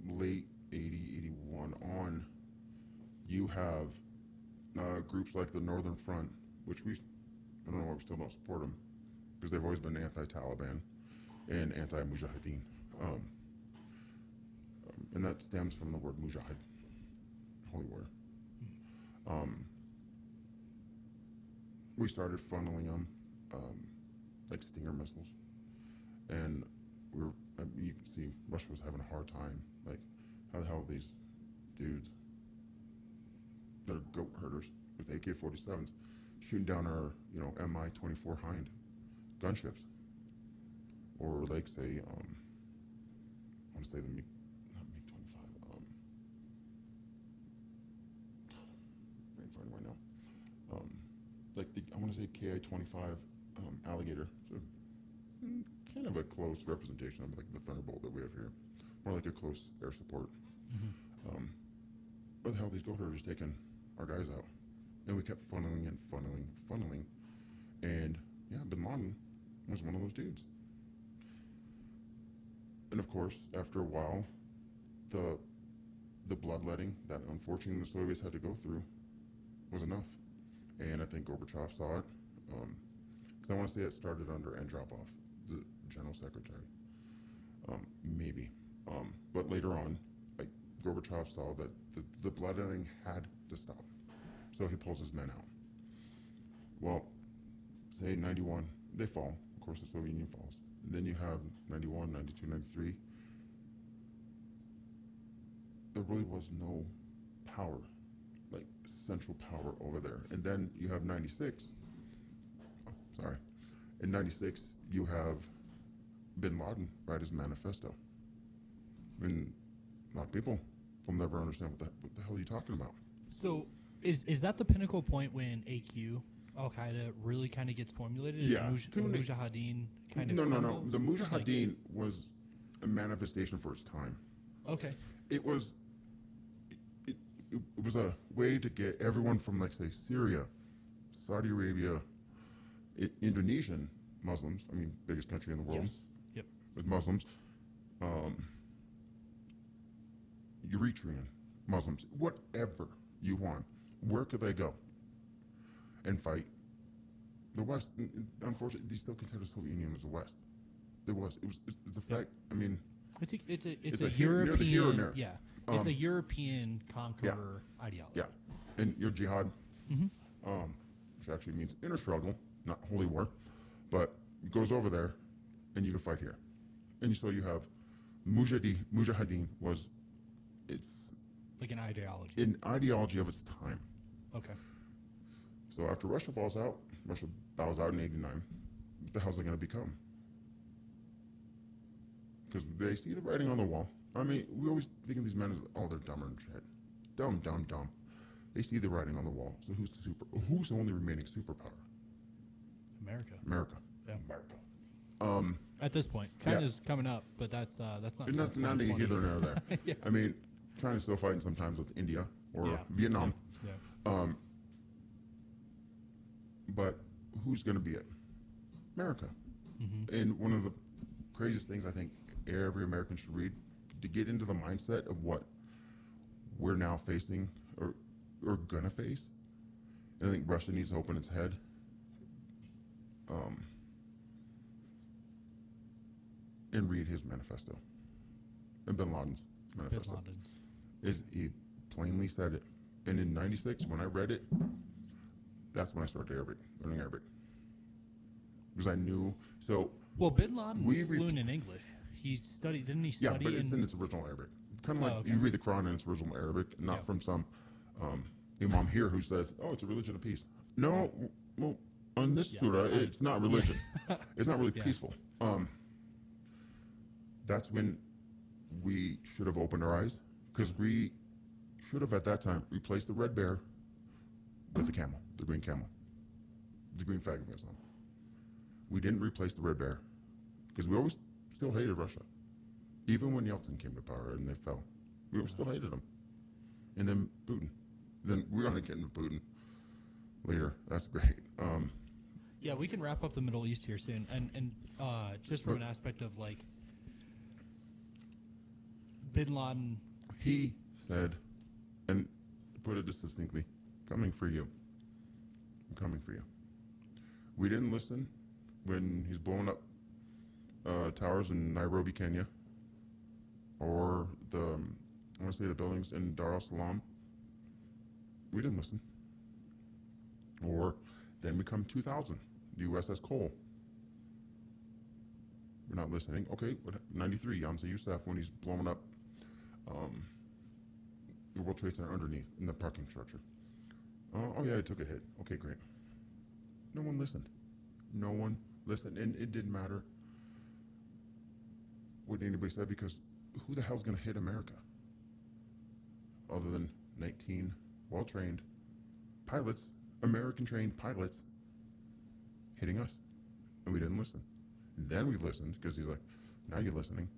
late 80, 81 on, you have groups like the Northern Front, which I don't know why we still don't support them, because they've always been anti-Taliban and anti-Mujahideen. And that stems from the word Mujahid, holy war. We started funneling them like Stinger missiles. And you can see Russia was having a hard time. Like, how the hell are these dudes that are goat herders with AK-47s shooting down our, Mi-24 Hind gunships? Or like, say, I want to say the not MiG-25, I'm finding right now. I want to say Ki-25 Alligator. So, kind of a close representation of like the Thunderbolt that we have here, more like a close air support. Where the hell are these goat herders taking our guys out? And we kept funneling, and yeah, Bin Laden was one of those dudes. And of course, after a while, the bloodletting that unfortunately the Soviets had to go through was enough, and I think Gorbachev saw it. Because I want to say it started under Andropov, the general secretary. Maybe. But later on, like Gorbachev saw that the bloodletting had to stop. So he pulls his men out. Well, say 91, they fall. Of course, the Soviet Union falls. And then you have 91, 92, 93. There really was no power, like central power over there. And then you have 96. Oh, sorry. In 96, you have Bin Laden write his manifesto. I mean, a lot of people will never understand what the hell are you talking about. So is that the pinnacle point when AQ, Al-Qaeda, really kind of gets formulated? Yeah. Mujahideen kind of No. The Mujahideen was a manifestation for its time. Okay. It was a way to get everyone from, like, say, Syria, Saudi Arabia, Indonesian Muslims, I mean, biggest country in the world. Yes. Yep. With Muslims, Eritrean Muslims, whatever you want. Where could they go and fight? The West, unfortunately, they still consider the Soviet Union as the West. It's a fact. I mean, it's a here, European, near the here and there. Yeah, it's a European conqueror ideology. Yeah, and your jihad, which actually means inner struggle, not holy war, but it goes over there, and you can fight here. And so you have Mujahideen was, it's like an ideology. an ideology of its time. Okay. So after Russia falls out, Russia bows out in '89. What the hell's it going to become? Because they see the writing on the wall. I mean, we always think of these men as, oh, they're dumber and shit. Dumb. They see the writing on the wall. So who's the only remaining superpower? America. Yeah. America. At this point, China's coming up, but that's not. And that's not either there nor there. Yeah. I mean, China's still fighting sometimes with India or Vietnam. Yeah. But who's going to be it? America. Mm-hmm. And one of the craziest things I think every American should read to get into the mindset of what we're now facing or going to face. And I think Russia needs to open its head. And read his manifesto. And Bin Laden's manifesto. He plainly said it. And in '96, when I read it, that's when I started learning Arabic. Because I knew, so... Well, Bin Laden was fluent in English. He studied, didn't he study? Yeah, but it's in its original Arabic. Kind of like you read the Quran in its original Arabic, not from some imam here who says, oh, it's a religion of peace. No, well, on this surah, it's not religion. It's not really peaceful. That's when we should have opened our eyes, because we should have at that time replaced the red bear with the camel, the green flag of Islam. We didn't replace the red bear because we always still hated Russia. Even when Yeltsin came to power and they fell, we still hated him. And then Putin. Then we're going to get into Putin later. That's great. Yeah, we can wrap up the Middle East here soon. And just from an aspect of like Bin Laden. He said, and put it distinctly, coming for you. I'm coming for you. We didn't listen when he's blowing up towers in Nairobi, Kenya, or I want to say the buildings in Dar es Salaam. We didn't listen. Or then we come 2000, the USS Cole. We're not listening. Okay, 93, Yamsa Youssef, when he's blowing up the World Trade Center underneath in the parking structure. Oh yeah, it took a hit. Okay, great. No one listened. No one listened, and it didn't matter what anybody said, because who the hell's going to hit America other than 19 well-trained pilots, American-trained pilots, hitting us? And we didn't listen. And then we listened, because he's like, now you're listening.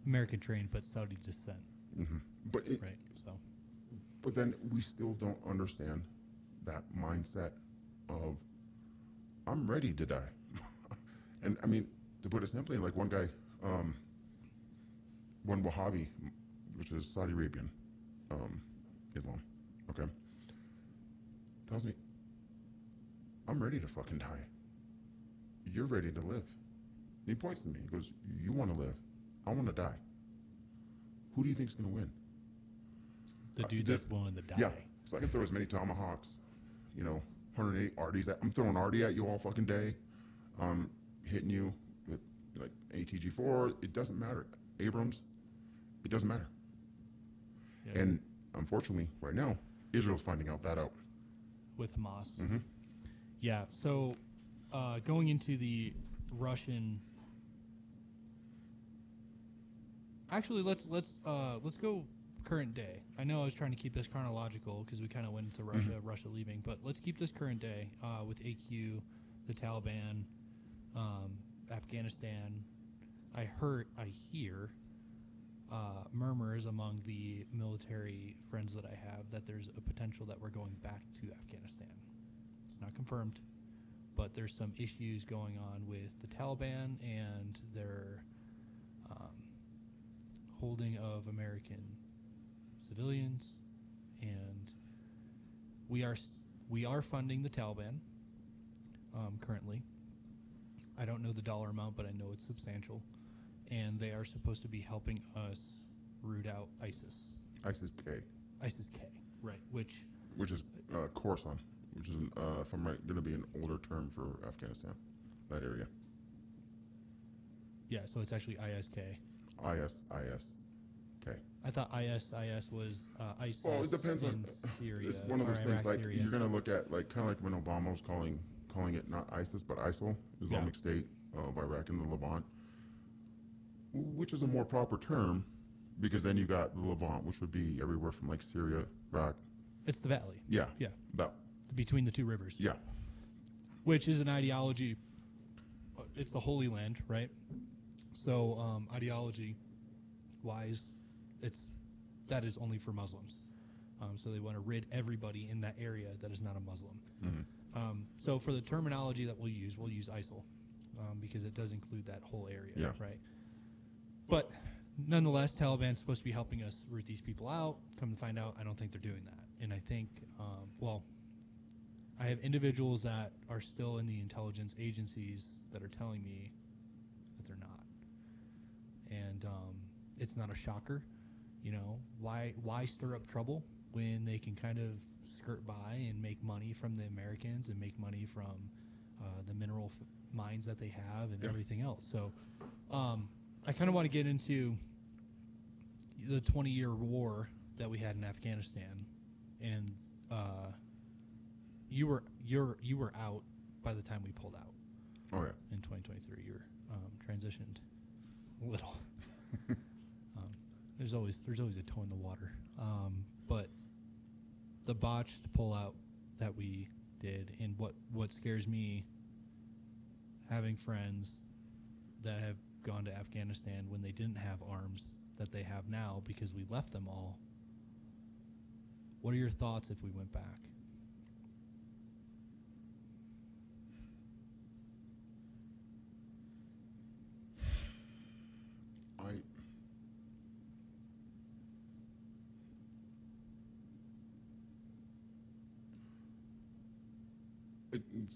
American trained, but Saudi descent. Mm-hmm. But then we still don't understand that mindset of, I'm ready to die. And I mean, to put it simply, like one guy, one Wahhabi, which is Saudi Arabian Islam, okay, tells me, I'm ready to fucking die. You're ready to live. And he points to me. He goes, you want to live. I want to die. Who do you think's going to win? The dude that's willing to die. Yeah. So I can throw as many tomahawks, 108 arties. I'm throwing arty at you all fucking day. Hitting you with like ATG-4. It doesn't matter. Abrams. It doesn't matter. Yeah. And unfortunately, right now, Israel's finding that out. With Hamas. Mm-hmm. Yeah. So going into the Russian. Actually, let's go current day. I know I was trying to keep this chronological because we kind of went into Russia, Russia leaving, but let's keep this current day with AQ, the Taliban, Afghanistan. I hear murmurs among the military friends that I have that there's a potential that we're going back to Afghanistan. It's not confirmed, but there's some issues going on with the Taliban and their holding of American civilians, and we are funding the Taliban currently. I don't know the dollar amount, but I know it's substantial, and they are supposed to be helping us root out ISIS. ISIS-K. ISIS-K, right? Which is Khorasan, which is, if I'm right, going to be an older term for Afghanistan, that area. Yeah, so it's actually ISK. IS-K. I thought ISIS was ISIS. Well, it depends in on Syria. It's one of those or things. Iraq, Like Syria. you're going to look at, like kind of like when Obama was calling it not ISIS but ISIL, Islamic State of Iraq and the Levant, which is a more proper term, because then you got the Levant, which would be everywhere from like Syria, Iraq. It's the valley. Yeah. Yeah. That. Between the two rivers. Yeah. Which is an ideology. It's the Holy Land, right? So ideology-wise, that is only for Muslims. So they want to rid everybody in that area that is not a Muslim. Mm-hmm. So for the terminology that we'll use ISIL, because it does include that whole area, right? But nonetheless, Taliban's supposed to be helping us root these people out. Come to find out, I don't think they're doing that. And I think, I have individuals that are still in the intelligence agencies that are telling me that they're not. And it's not a shocker. Why stir up trouble when they can kind of skirt by and make money from the Americans and make money from the mineral mines that they have and everything else. So I kind of want to get into the 20-year war that we had in Afghanistan, and you were out by the time we pulled out. Oh yeah. In 2023, you were transitioned a little. There's always a toe in the water, but the botched pullout that we did, and what scares me, having friends that have gone to Afghanistan when they didn't have arms that they have now because we left them all. What are your thoughts if we went back?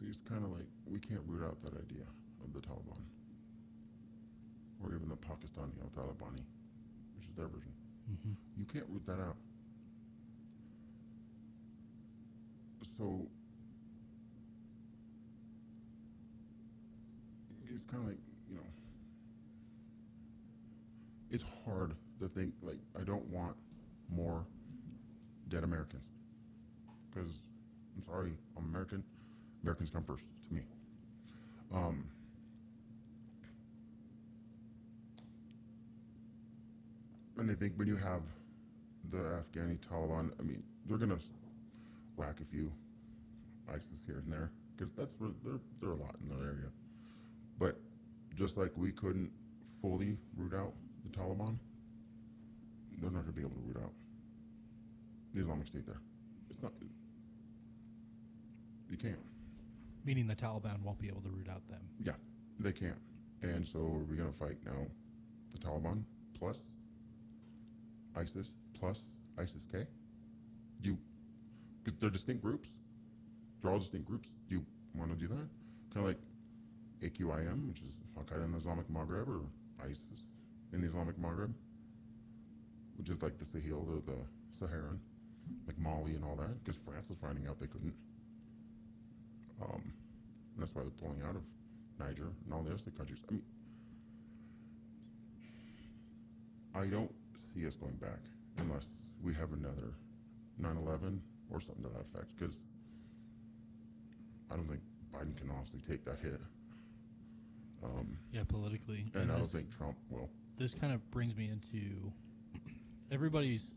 It's kind of like we can't root out that idea of the Taliban, or even the Pakistani al-Talibani, which is their version. Mm-hmm. You can't root that out. So it's kind of like, it's hard to think, like, I don't want more dead Americans, because I'm sorry, I'm American. Americans come first to me. And I think when you have the Afghani Taliban, I mean, they're gonna whack a few ISIS here and there, because that's where they're a lot in that area. But just like we couldn't fully root out the Taliban, they're not gonna be able to root out the Islamic State there. It's not. You can't. Meaning the Taliban won't be able to root out them. Yeah, they can't. And so are we going to fight now the Taliban plus ISIS plus ISIS-K? Because they're distinct groups. They're all distinct groups. Do you want to do that. Kind of like AQIM, which is Al Qaeda in the Islamic Maghreb, or ISIS in the Islamic Maghreb, which is like the Sahel or the Saharan, like Mali and all that, because France was finding out they couldn't. That's why they're pulling out of Niger and all the other countries. I mean, I don't see us going back unless we have another 9/11 or something to that effect, because I don't think Biden can honestly take that hit. Yeah, politically. And I don't think Trump will. This kind of brings me into everybody's.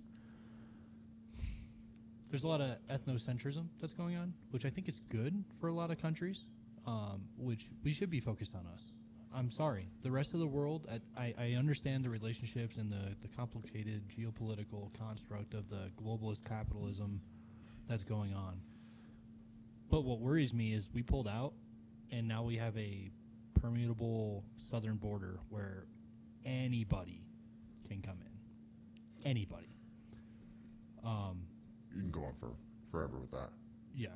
There's a lot of ethnocentrism that's going on, which I think is good for a lot of countries, which we should be focused on us. I'm sorry. The rest of the world, I understand the relationships and the complicated geopolitical construct of the globalist capitalism that's going on. But what worries me is we pulled out, and now we have a permeable southern border where anybody can come in. Anybody. You can go on for forever with that. Yeah.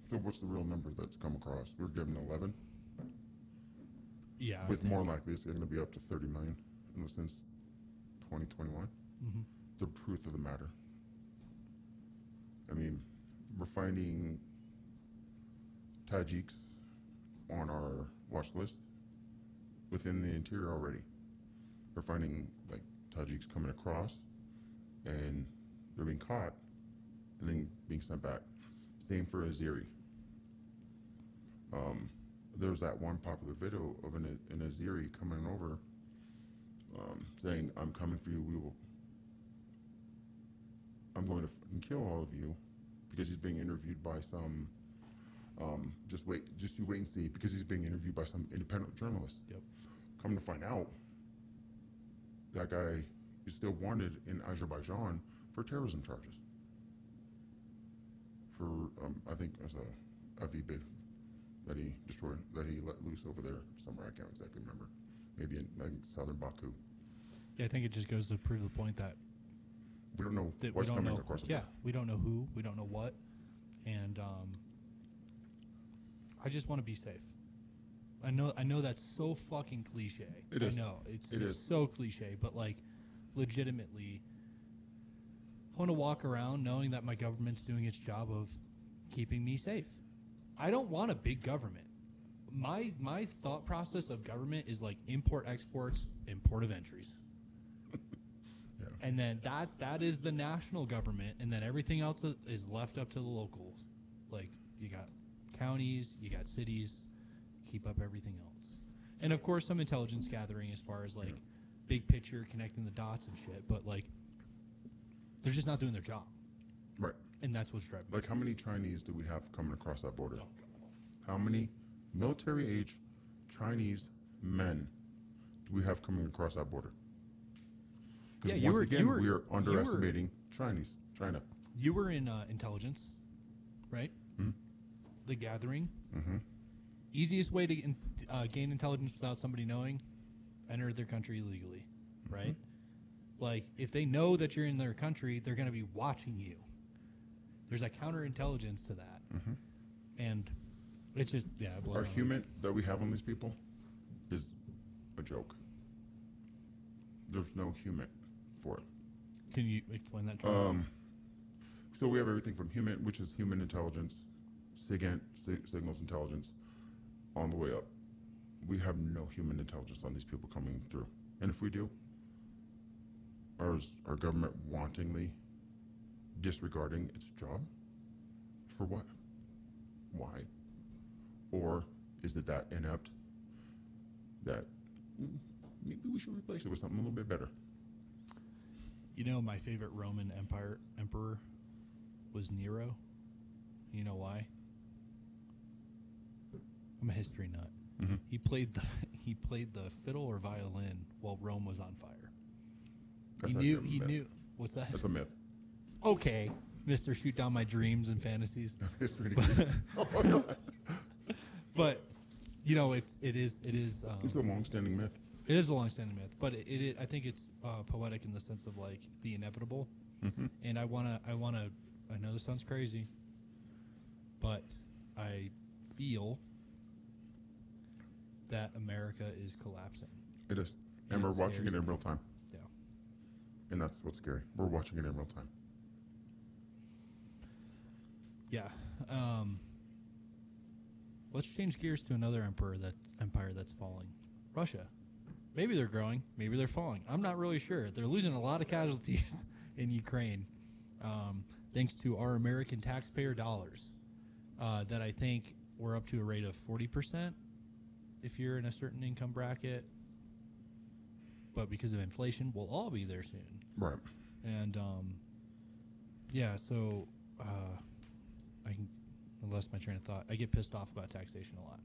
So what's the real number that's come across? We're given 11. Yeah. With more likely, it's going to be up to 30 million since 2021. Mm-hmm. The truth of the matter. I mean, we're finding Tajiks on our watch list within the interior already. We're finding like Tajiks coming across, and they're being caught and then being sent back. Same for Azeri. There was that one popular video of an Azeri coming over, saying, "I'm coming for you. I'm going to kill all of you," because he's being interviewed by some. Just you wait and see, because he's being interviewed by some independent journalist. Yep. Come to find out, that guy is still wanted in Azerbaijan for terrorism charges. For I think as a V-bid that he destroyed, that he let loose over there somewhere. I can't exactly remember. Maybe in southern Baku. Yeah, I think it just goes to prove the point that we don't know what's coming across the border. Yeah, we don't know who, we don't know what, and I just want to be safe. I know that's so fucking cliche. It is. I know it's so cliche, but like, legitimately, I want to walk around knowing that my government's doing its job of keeping me safe. I don't want a big government. My thought process of government is like import exports and port of entries. Yeah. And then that is the national government, and then everything else is left up to the locals. Like, you got counties, you got cities, keep up everything else. And of course some intelligence gathering as far as like big picture, connecting the dots and shit, but like they're just not doing their job. Right. And that's what's driving. Like, how many Chinese do we have coming across that border? How many military-age Chinese men do we have coming across that border? Because we are underestimating China. You were in intelligence, right? Mm-hmm. The gathering. Mm-hmm. Easiest way to gain intelligence without somebody knowing, enter their country illegally, right? Like, if they know that you're in their country, they're going to be watching you. There's a counterintelligence to that. Mm-hmm. And it's just, our human that we have on these people is a joke. There's no human for it. Can you explain that to me? So we have everything from human, which is human intelligence, SIGINT, signals intelligence, on the way up. We have no human intelligence on these people coming through. And if we do, is our government wantingly disregarding its job? For what? Why? Or is it that inept that maybe we should replace it with something a little bit better? You know, my favorite Roman emperor was Nero. You know why? I'm a history nut. Mm-hmm. He played the fiddle or violin while Rome was on fire. That's He knew. What's that? That's a myth. Okay, Mr. Shoot Down My Dreams and Fantasies. History. But you know, it is. It's a long-standing myth. It is a long-standing myth, but I think it's poetic in the sense of like the inevitable. Mm-hmm. And I know this sounds crazy, but I feel that America is collapsing. It is. And we're watching it in real time. Yeah. And that's what's scary. We're watching it in real time. Yeah. Let's change gears to another empire that's falling. Russia. Maybe they're growing. Maybe they're falling. I'm not really sure. They're losing a lot of casualties in Ukraine, thanks to our American taxpayer dollars. That I think we're up to a rate of 40% if you're in a certain income bracket. But because of inflation, we'll all be there soon. Right. And yeah, so I lost my train of thought. I get pissed off about taxation a lot,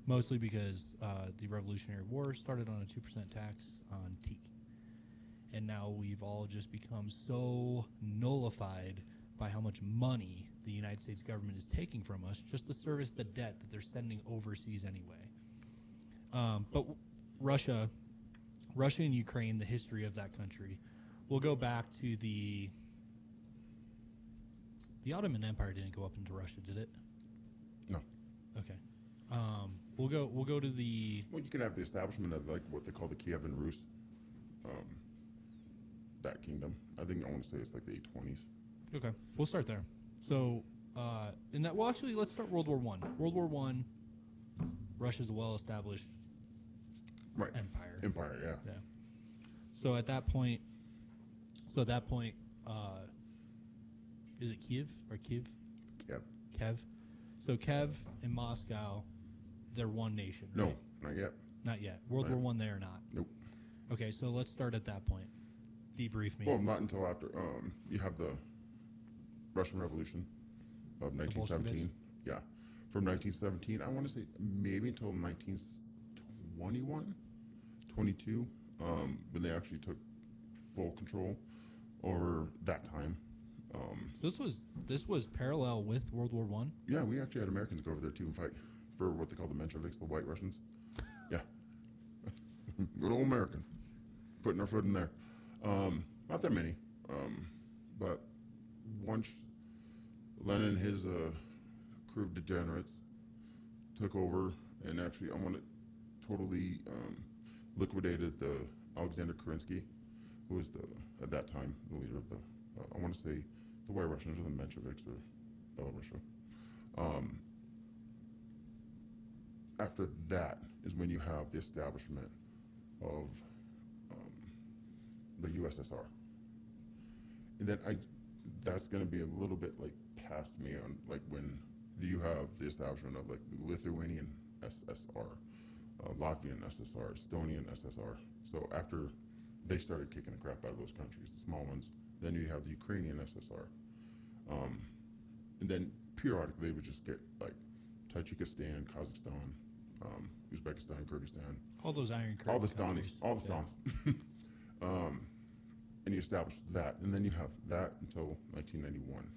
mostly because the Revolutionary War started on a 2% tax on teak, and now we've all just become so nullified by how much money the United States government is taking from us just to service the debt that they're sending overseas anyway. But Russia and Ukraine, the history of that country, we'll go back to the Ottoman Empire didn't go up into Russia, did it? No. Okay. We'll go to the. Well, you can have the establishment of like what they call the Kievan Rus, that kingdom. I think I want to say it's like the 820s. Okay, we'll start there. So, in that, well, actually, let's start World War One. World War One, Russia's a well-established empire. Empire, yeah. Yeah. So at that point, is it Kiev or Kiev? Yep. Kev. So Kev and Moscow, they're one nation. Right? No, not yet. Not yet. World War One, they are not. Nope. Okay, so let's start at that point. Debrief me. Well, not until after you have the Russian Revolution of 1917. Yeah. From 1917, I want to say maybe until 1921, 22, when they actually took full control over that time. So this was parallel with World War One. Yeah, we actually had Americans go over there too and fight for what they call the Mensheviks, the White Russians. Yeah. Good old American. Putting our foot in there. Not that many. But once Lenin and his crew of degenerates took over and actually, I want to totally liquidated the Alexander Kerensky, who was at that time the leader of the, I want to say, the White Russians or the Mensheviks or Belarusia. After that is when you have the establishment of the USSR. And then that's going to be a little bit like past me on like when you have the establishment of like the Lithuanian SSR, Latvian SSR, Estonian SSR. So after they started kicking the crap out of those countries, the small ones, then you have the Ukrainian SSR. And then periodically they would just get like Tajikistan, Kazakhstan, Uzbekistan, Kyrgyzstan. All those iron curtain all the countries. Stanis, all the Stans. And you establish that, and then you have that until 1991.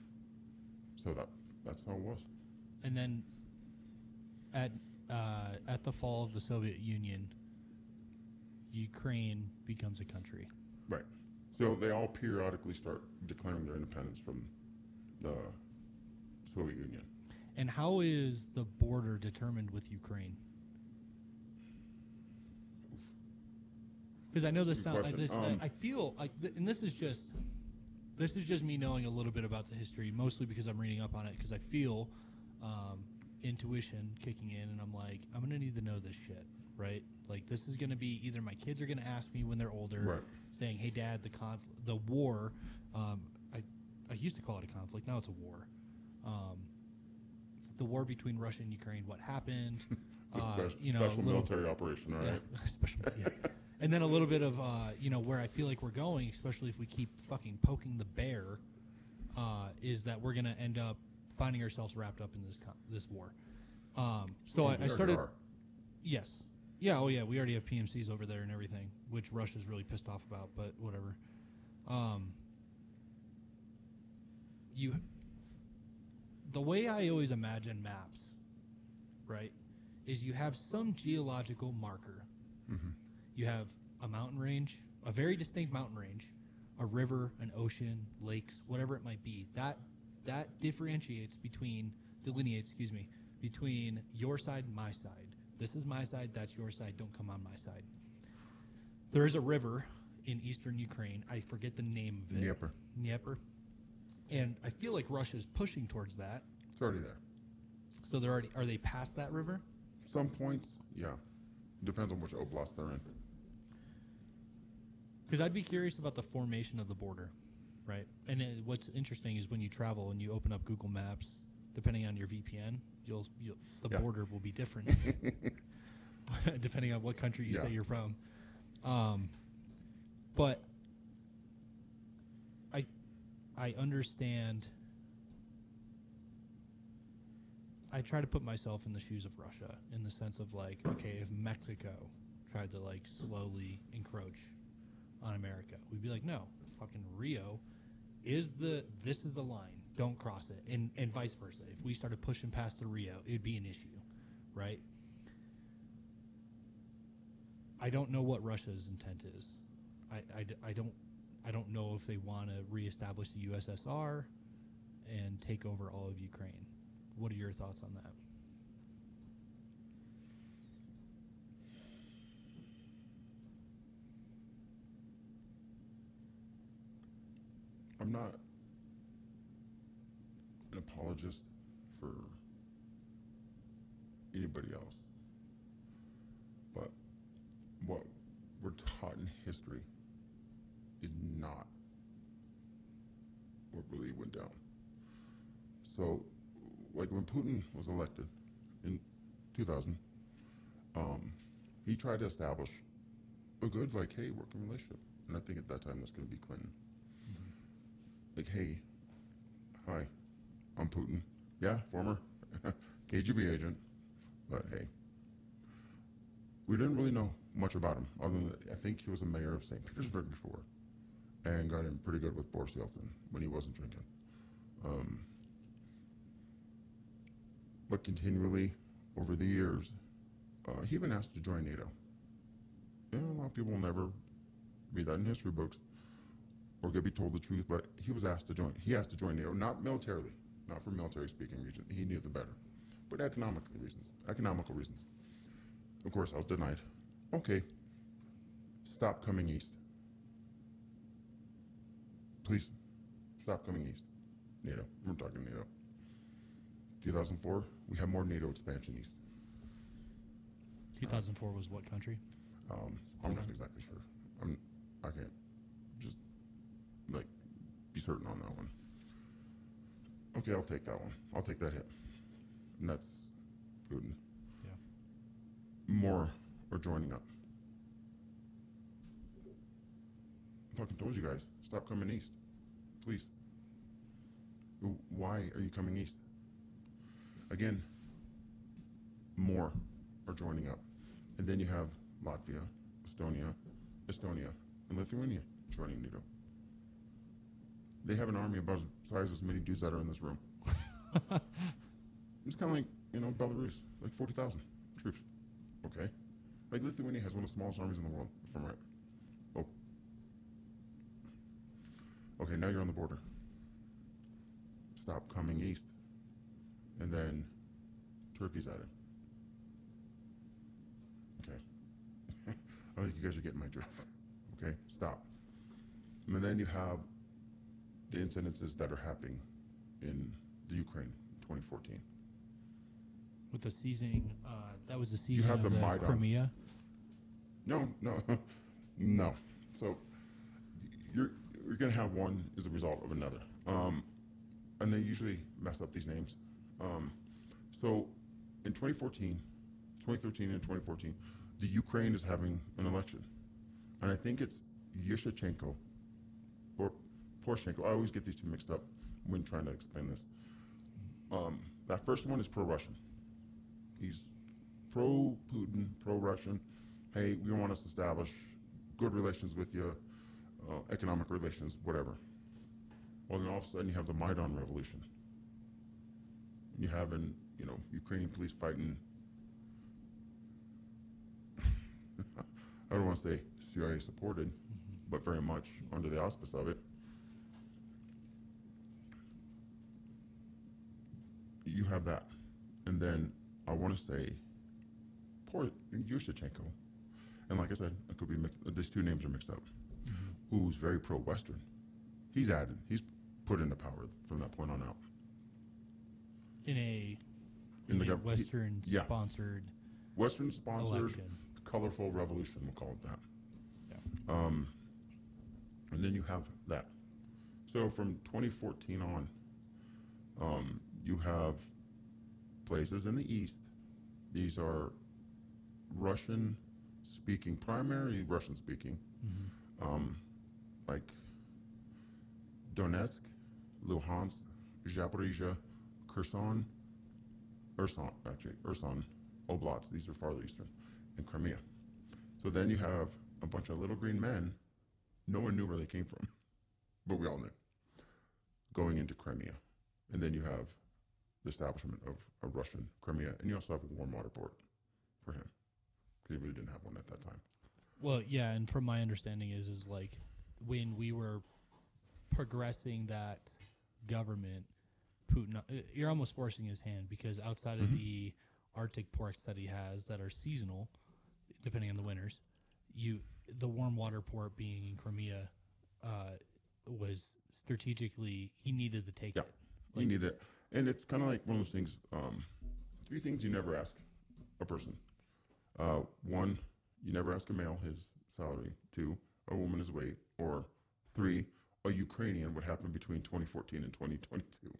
So that's how it was. And then at the fall of the Soviet Union, Ukraine becomes a country. Right. So they all periodically start declaring their independence from the Soviet Union. And how is the border determined with Ukraine? Because I know this sounds like this. I feel like, and this is just me knowing a little bit about the history, mostly because I'm reading up on it. Because I feel intuition kicking in, and I'm like, I'm gonna need to know this shit, right? Like this is gonna be either my kids are gonna ask me when they're older, right, saying, "Hey, Dad, the war." I used to call it a conflict. Now it's a war. The war between Russia and Ukraine. What happened? It's a special military operation, all right? Yeah, special, yeah. And then a little bit of, where I feel like we're going, especially if we keep fucking poking the bear, is that we're going to end up finding ourselves wrapped up in this war. So I started. Yes. Yeah, oh yeah, we already have PMCs over there and everything, which Russia's really pissed off about, but whatever. The way I always imagine maps, right, is you have some geological marker. Mm-hmm. You have a mountain range, a very distinct mountain range, a river, an ocean, lakes, whatever it might be. That delineates between your side and my side. This is my side, that's your side, don't come on my side. There is a river in eastern Ukraine. I forget the name of it. Dnieper. And I feel like Russia's pushing towards that. It's already there. So are they past that river? Some points, yeah. Depends on which oblast they're in. Because I'd be curious about the formation of the border, right? And what's interesting is when you travel and you open up Google Maps, depending on your VPN, the border will be different depending on what country you say you're from. But I understand. I try to put myself in the shoes of Russia in the sense of like, okay, if Mexico tried to like slowly encroach on America, we'd be like, no, fucking Rio this is the line, don't cross it, and vice versa. If we started pushing past the Rio, it'd be an issue, right? I don't know what Russia's intent is. I don't know if they want to reestablish the USSR and take over all of Ukraine. What are your thoughts on that? I'm not an apologist for anybody else, but what we're taught in history is not what really went down. So, like when Putin was elected in 2000, he tried to establish a good, like, hey, working relationship. And I think at that time that's going to be Clinton. Like, hey, hi, I'm Putin. Yeah, former KGB agent. But hey, we didn't really know much about him, other than I think he was a mayor of St. Petersburg before and got in pretty good with Boris Yeltsin when he wasn't drinking. But continually, over the years, he even asked to join NATO. Yeah, a lot of people will never read that in history books or get be told the truth, but he was asked to join. He asked to join NATO, not militarily, not for military speaking reasons. He knew the better, but economical reasons. Of course, I was denied. Okay, stop coming east. Please, stop coming east. NATO, we're talking NATO. 2004, we have more NATO expansion east. 2004 was what country? I'm not exactly sure. I can't just like be certain on that one. Okay, I'll take that one. I'll take that hit. And that's Putin. Yeah. More are joining up. I fucking told you guys, stop coming east. Please. Why are you coming east? Again, more are joining up. And then you have Latvia, Estonia, and Lithuania joining NATO. They have an army about as size as many dudes that are in this room. It's kind of like, Belarus, like 40,000 troops. Okay. Like Lithuania has one of the smallest armies in the world, if I'm right. Oh. Okay, now you're on the border. Stop coming east. And then Turkey's at it. Okay. I think you guys are getting my drift. Okay, stop. And then you have the incidences that are happening in the Ukraine in 2014. With the seizing, that was the seizing have of the the Maidan. Crimea. No. So you're going to have one as a result of another. And they usually mess up these names. So in 2013 and 2014, the Ukraine is having an election. And I think it's Yushchenko or Poroshenko. I always get these two mixed up when trying to explain this. That first one is pro-Russian. He's pro-Putin, pro-Russian. Hey, we want us to establish good relations with you, economic relations, whatever. Well, then all of a sudden you have the Maidan Revolution. You have Ukrainian police fighting, I don't want to say CIA supported, but very much under the auspice of it. You have that. And And then I want to say poor Yushchenko. And like I said, it could be mixed. These two names are mixed up. Who's very pro-Western. He's put into power from that point on out. In a Western-sponsored Western-sponsored election. colorful revolution, we'll call it that. Yeah. And then you have that. So from 2014 on, you have places in the east. These are Russian-speaking, primarily Russian-speaking, like Donetsk, Luhansk, Zaporizhia, Kherson Oblast. These are farther eastern, and Crimea. So then you have a bunch of little green men. No one knew where they came from, but we all knew. Going into Crimea, and then you have the establishment of a Russian Crimea, and you also have a warm water port for him, because he really didn't have one at that time. Well, yeah, and from my understanding is like when we were progressing that government, Putin, you're almost forcing his hand, because outside of the Arctic ports that he has that are seasonal, depending on the winters, the warm water port being in Crimea was strategically, he needed to take it. He needed it. And it's kind of like one of those things, 3 things you never ask a person. 1, you never ask a male his salary. 2, a woman his weight. Or 3, a Ukrainian what happened between 2014 and 2022.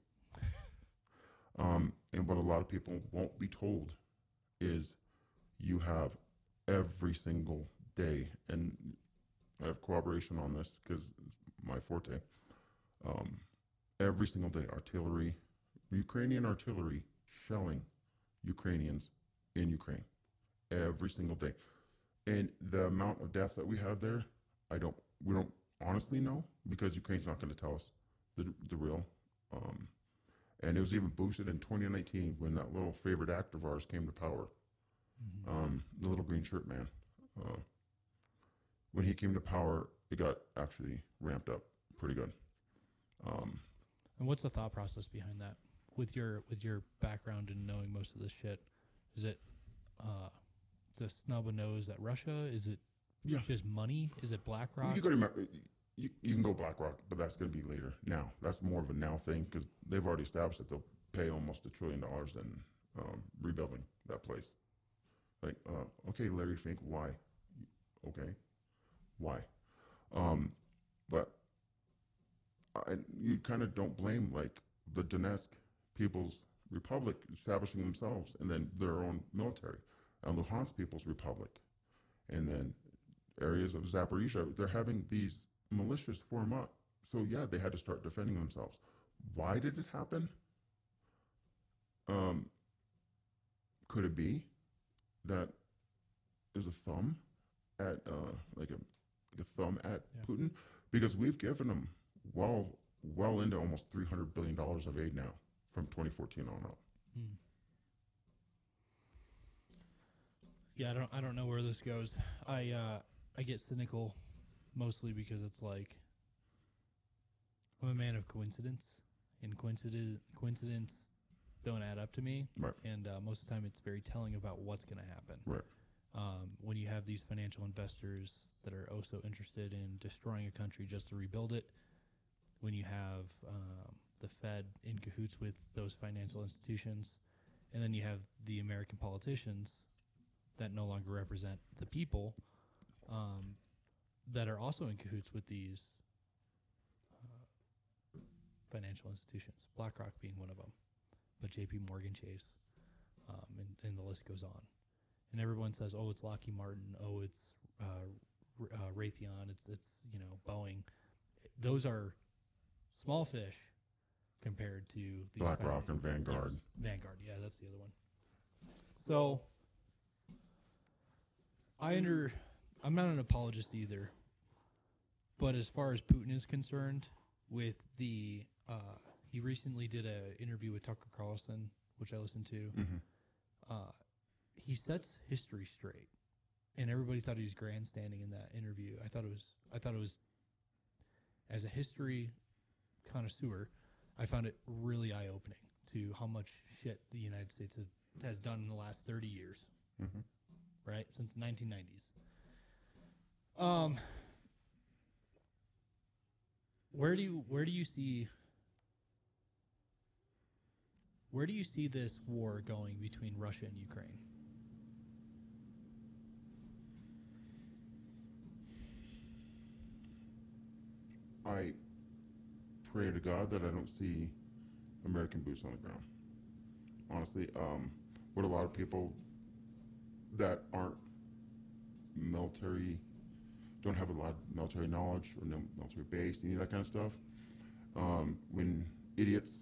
And what a lot of people won't be told is you have every single day, and I have corroboration on this because it's my forte, every single day, Ukrainian artillery shelling Ukrainians in Ukraine every single day. And the amount of deaths that we have there, we don't honestly know, because Ukraine's not going to tell us the real. And it was even boosted in 2019 when that little favorite actor of ours came to power, the little green shirt man. When he came to power, it got actually ramped up pretty good. And what's the thought process behind that? With your background and knowing most of this shit, is it to snub a nose at Russia? Is it just money? Is it BlackRock? You got to remember, you can go BlackRock, but that's going to be later. Now, that's more of a now thing, because they've already established that they'll pay almost $1 trillion in rebuilding that place. Like, okay, Larry Fink, why? Okay, why? But you kind of don't blame, like, the Donetsk People's Republic establishing themselves, and then their own military, and Luhansk People's Republic, and then areas of Zaporizhia. They're having these militias form up. So yeah, they had to start defending themselves. Why did it happen? Could it be that there's a thumb at like a thumb at Putin? Because we've given him well into almost $300 billion of aid now from 2014 on out. Yeah, I don't know where this goes. I get cynical mostly because it's like I'm a man of coincidence, and coincidence don't add up to me. Right. And most of the time, it's very telling about what's going to happen. Right. When you have these financial investors that are also interested in destroying a country just to rebuild it, when you have the Fed in cahoots with those financial institutions, and then you have the American politicians that no longer represent the people, that are also in cahoots with these financial institutions, BlackRock being one of them, but JP Morgan Chase, and the list goes on. And everyone says, oh, it's Lockheed Martin, oh, it's Raytheon, it's Boeing. Those are small fish compared to these BlackRock and Vanguard. Yes, Vanguard, yeah, that's the other one. So I'm not an apologist either, but as far as Putin is concerned, with the he recently did an interview with Tucker Carlson, which I listened to. He sets history straight, and everybody thought he was grandstanding in that interview. I thought it was as a history connoisseur, I found it really eye-opening to how much shit the United States has done in the last 30 years, right? Since the 1990s. Where do you see this war going between Russia and Ukraine? I pray to God that I don't see American boots on the ground. Honestly, what a lot of people that aren't military, don't have a lot of military knowledge or no military base, any of that kind of stuff, when idiots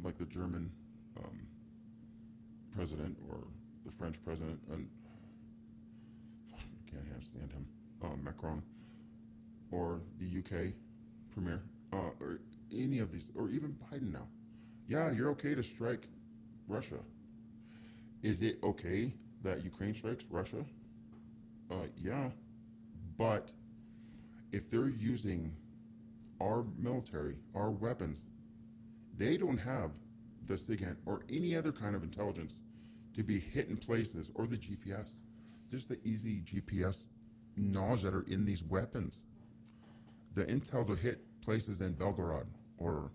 like the German president or the French president, and I can't stand him, Macron, or the UK premier, or any of these, or even Biden now. Yeah, you're okay to strike Russia. Is it okay that Ukraine strikes Russia? Yeah, but if they're using our military, our weapons, they don't have the SIGINT or any other kind of intelligence to be hitting places, or the GPS. There's the easy GPS knowledge that are in these weapons. The intel to hit places in Belgorod or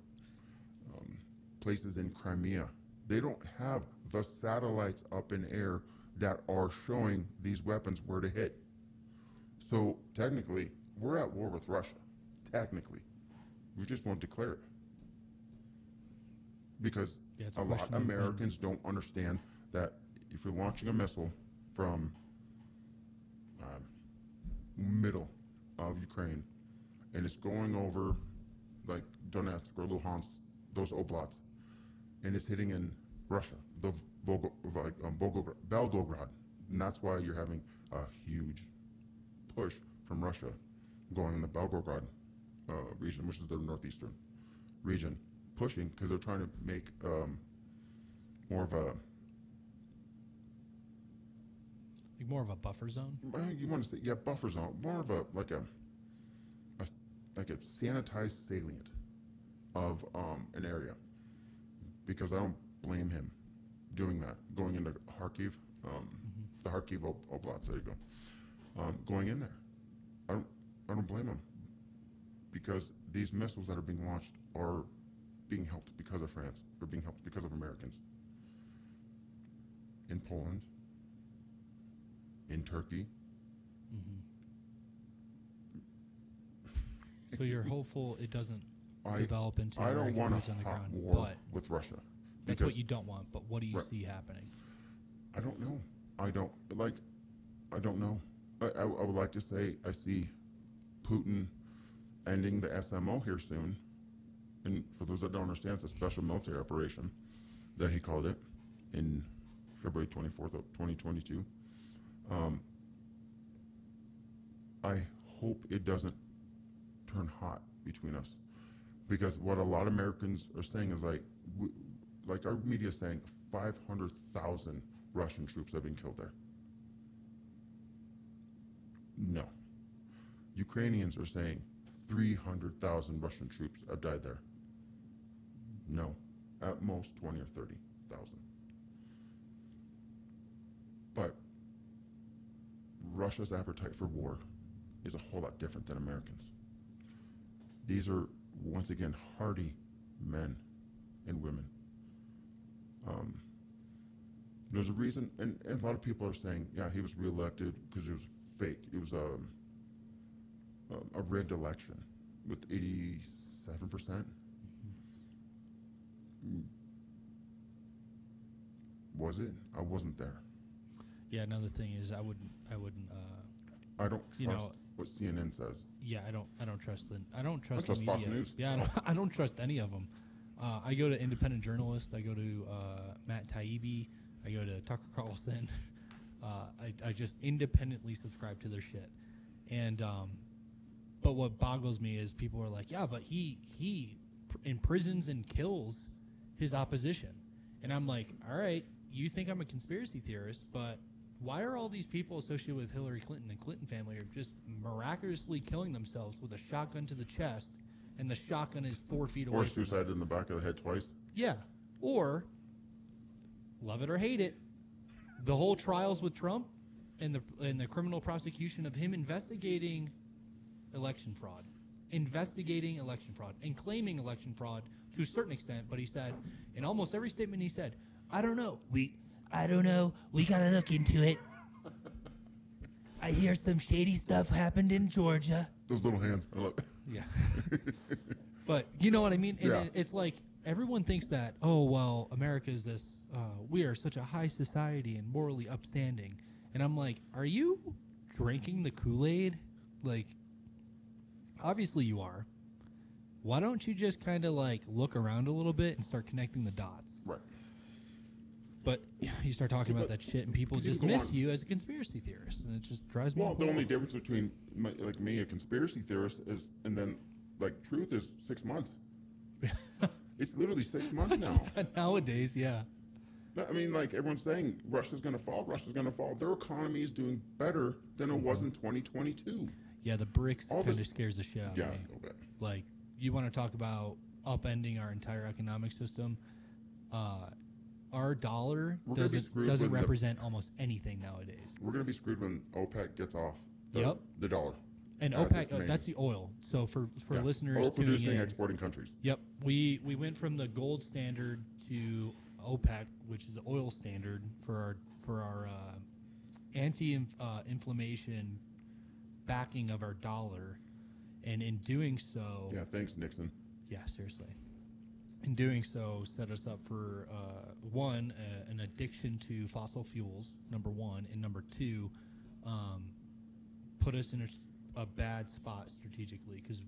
places in Crimea. They don't have the satellites up in air that are showing these weapons where to hit. So technically, we're at war with Russia. Technically. We just won't declare it. Because a lot of Americans don't understand that if you're launching a missile from middle of Ukraine and it's going over like Donetsk or Luhansk, those oblasts, and it's hitting in Russia, the Belgorod, and that's why you're having a huge push from Russia going in the Belgorod region, which is the northeastern region, pushing because they're trying to make more of a buffer zone. You want to say, yeah, buffer zone, more of a sanitized salient of an area, because I don't blame him doing that, going into Kharkiv, the Kharkiv Oblast. There you go, going in there. I don't blame him, because these missiles that are being launched are being helped because of France. They're being helped because of Americans. In Poland, in Turkey. So you're hopeful it doesn't develop into I don't want boots a on the hot ground, war but with Russia. That's what you don't want. But what do you see happening? I don't know. I don't know. I would like to say I see Putin ending the SMO here soon. And for those that don't understand, it's a special military operation that he called it in February 24th of 2022. I hope it doesn't turn hot between us, because what a lot of Americans are saying is like our media is saying 500,000 Russian troops have been killed there. No. Ukrainians are saying 300,000 Russian troops have died there. No. At most 20 or 30,000. But Russia's appetite for war is a whole lot different than Americans. These are, once again, hardy men and women. There's a reason, and a lot of people are saying, yeah, he was reelected because it was fake. It was a rigged election with 87%. Was it? I wasn't there. Yeah, another thing is I wouldn't. I don't trust what CNN says. Yeah, I don't trust the trust the media. Fox News. Yeah, I don't trust any of them. I go to independent journalists. I go to Matt Taibbi. I go to Tucker Carlson. I just independently subscribe to their shit. And but what boggles me is people are like, yeah, but he imprisons and kills his opposition. And I'm like, all right, you think I'm a conspiracy theorist, but why are all these people associated with Hillary Clinton and Clinton family are just miraculously killing themselves with a shotgun to the chest, and the shotgun is 4 feet away? Or suicide in the back of the head twice? Yeah. Or love it or hate it. The whole trials with Trump and the criminal prosecution of him investigating election fraud and claiming election fraud to a certain extent. But he said, in almost every statement he said, I don't know. We got to look into it. I hear some shady stuff happened in Georgia. Those little hands. I love it. Yeah. But you know what I mean? And Yeah. it's like everyone thinks that, oh, well, America is this, we are such a high society and morally upstanding. And I'm like, are you drinking the Kool-Aid? Like, obviously you are. Why don't you just kind of like look around a little bit and start connecting the dots? Right. But you start talking about that shit and people dismiss on. you as a conspiracy theorist. And it just drives me. Well, the only difference between like me, a conspiracy theorist, is, and then like truth is 6 months. It's literally 6 months now. Nowadays, yeah. I mean, like everyone's saying, Russia's going to fall. Russia's going to fall. Their economy is doing better than it was in 2022. Yeah, the BRICS All kind of this- scares the shit out Yeah, of me. a little bit. Like, you want to talk about upending our entire economic system? Our dollar We're gonna be screwed doesn't when represent almost anything nowadays. We're going to be screwed when OPEC gets off Yep. the dollar. And as its OPEC, main- that's the oil. So for Yeah. listeners Oil tuning producing, in, exporting countries. yep, we went from the gold standard to OPEC, which is the oil standard for our anti-inflammation backing of our dollar, and in doing so, Yeah, thanks, Nixon. yeah, seriously. In doing so, set us up for one, an addiction to fossil fuels. Number one, and number two, put us in a bad spot strategically because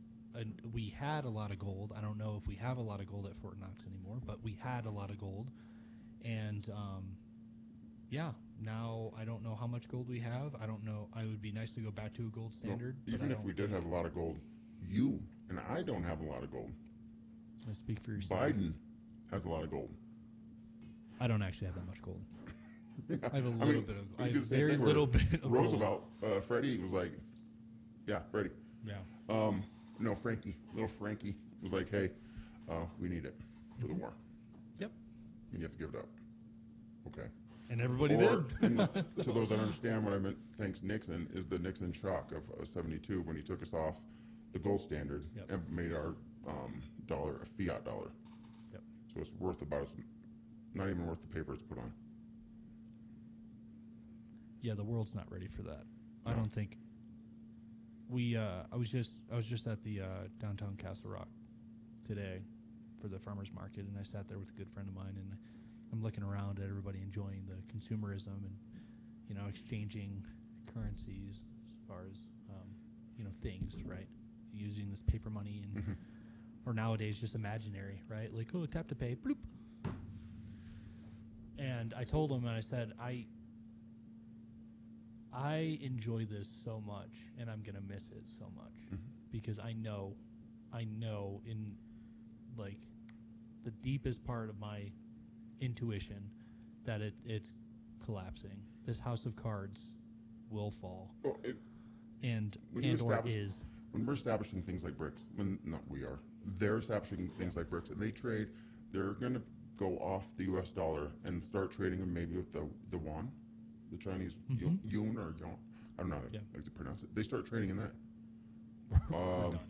we had a lot of gold. I don't know if we have a lot of gold at Fort Knox anymore, but we had a lot of gold, and yeah, now I don't know how much gold we have. I don't know. I would be nice to go back to a gold standard. No, even if we did have a lot of gold, you and I don't have a lot of gold. I speak for yourself. Biden has a lot of gold. I don't actually have that much gold. I have a I little mean, bit of. we I have did the same very thing where little bit of Roosevelt, Freddie was like, yeah, Freddie. gold. Yeah. No, Frankie, little Frankie was like, hey, we need it for the war. Yep. And you have to give it up. Okay. And everybody Or, did. to those that understand what I meant, thanks Nixon, is the Nixon shock of '72 when he took us off the gold standard Yep. and made our dollar a fiat dollar. Yep. So it's worth not even worth the paper it's put on. Yeah, the world's not ready for that. I don't think. I was just at the downtown Castle Rock today for the farmers market, and I sat there with a good friend of mine, and I'm looking around at everybody enjoying the consumerism and exchanging currencies as far as things, right? Using this paper money and or nowadays just imaginary, right? Like, oh, tap to pay, bloop. And I told him, and I said, I enjoy this so much, and I'm gonna miss it so much because I know in like the deepest part of my intuition that it's collapsing. This house of cards will fall, Well, and when you or establish- is. when we're establishing things like BRICS, they're establishing things like BRICS, and they're going to go off the U.S. dollar and start trading them maybe with the yuan, the Chinese yuan or yuan. I don't know how to pronounce it. They start trading in that. We're done. What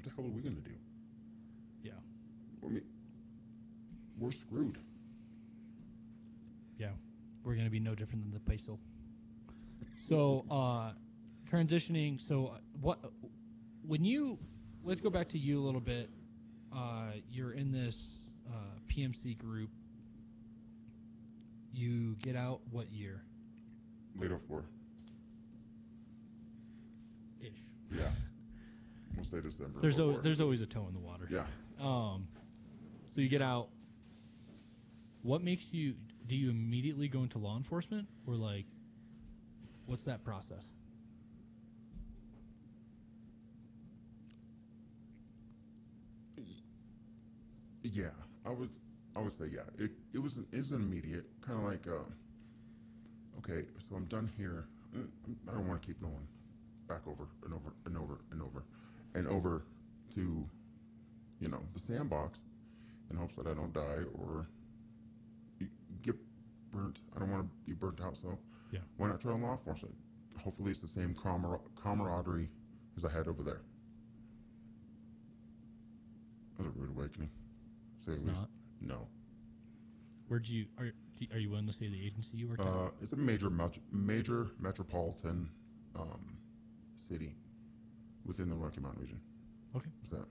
the hell are we going to do? Yeah, I mean, we're screwed. yeah, we're gonna be no different than the peso. So, transitioning. So, let's go back to you a little bit. You're in this PMC group. You get out what year? Late 04. Ish. Yeah. We'll say December. There's always a toe in the water. Yeah. So you get out. What makes you? Do you immediately go into law enforcement, or like, what's that process? Yeah, I would say yeah. It was an immediate kind of like okay, so I'm done here. I don't want to keep going back over and over and over and over and over to the sandbox. in hopes that I don't die or get burnt. I don't want to be burnt out, so Yeah. why not try law enforcement? Hopefully it's the same camaraderie as I had over there. That was a rude awakening. Say It's at least. not? No. Are you willing to say the agency you worked at? It's a major metropolitan city within the Rocky Mountain region. Okay. What's that?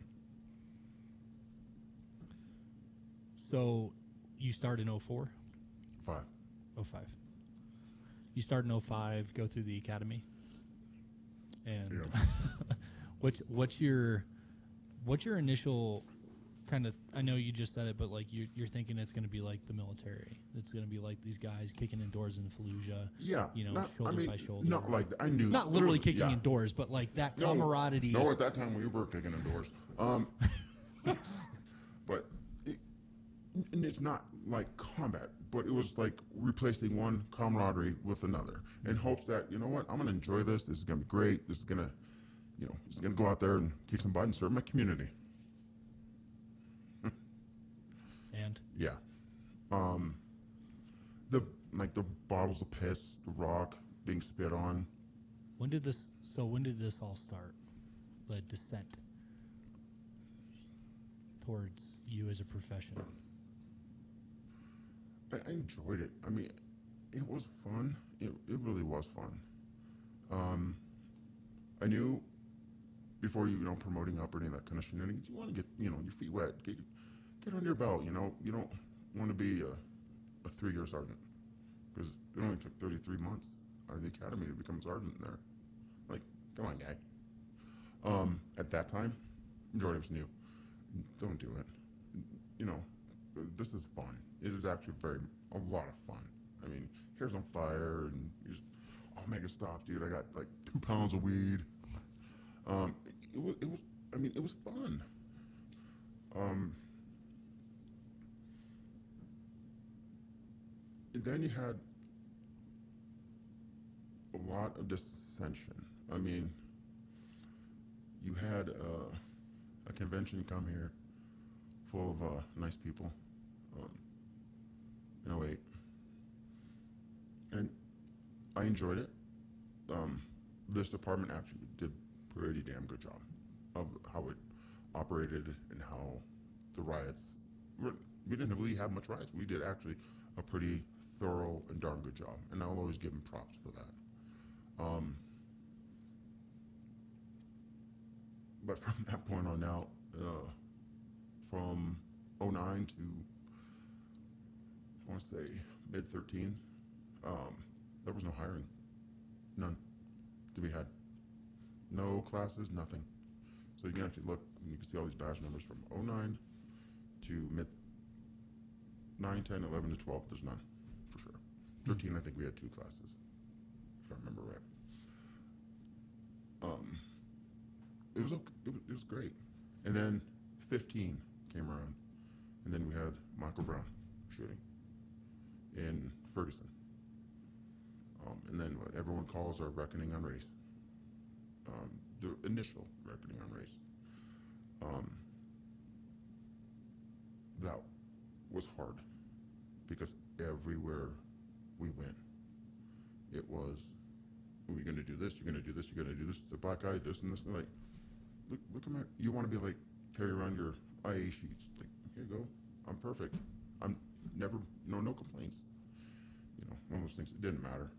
So you start in 04? 5. 05. You start in 05, go through the academy. And Yeah. what's your initial kind of, I know you just said it, but like you're thinking it's going to be like the military. It's going to be like these guys kicking in doors in Fallujah. Yeah. You know, not, shoulder I mean, by shoulder. Not like I knew. Not literally it was- kicking yeah. in doors, but like that No, camaraderie. No, at that time we were kicking in doors. But and it's not like combat, but it was like replacing one camaraderie with another in hopes that, you know what, I'm going to enjoy this. This is going to be great. This is going to, this is going to go out there and kick some butt and serve my community. And Yeah. The bottles of piss, the rock being spit on. when did this all start? The descent towards you as a profession. I enjoyed it. I mean, it was fun. It really was fun. I knew before promoting up or any of that kind of shenanigans, you want to get, your feet wet. Get under your belt, You don't want to be a 3-year sergeant because it only took 33 months out of the academy to become a sergeant there. Like, come on, guy. At that time, majority of us knew, don't do it. This is fun. It is actually a lot of fun. I mean, hair's on fire and you just, mega stops, dude. I got like 2 pounds of weed. It was fun. And then you had a lot of dissension. I mean, you had a convention come here full of nice people in 08. And I enjoyed it. This department actually did a pretty damn good job of how it operated and how the riots, we didn't really have much riots. We did actually a pretty thorough and darn good job, and I'll always give them props for that. But from that point on out, from 09 to, I want to say, mid-13, there was no hiring. None to be had. No classes, nothing. So you can actually look, and you can see all these badge numbers from 09 to mid 9, 10, 11 to 12, there's none, for sure. 13, I think we had 2 classes, if I remember right. It was okay. It was great. And then 15 came around, and then we had Michael Brown shooting in Ferguson. And then what everyone calls our reckoning on race. The initial reckoning on race. That was hard because everywhere we went, it was, you're going to do this, you're going to do this, you're going to do this, the black guy, this and this, and like, look at my, you want to be like, carry around your IA sheets, like, here you go, I'm perfect. I'm never, no complaints. One of those things, it didn't matter.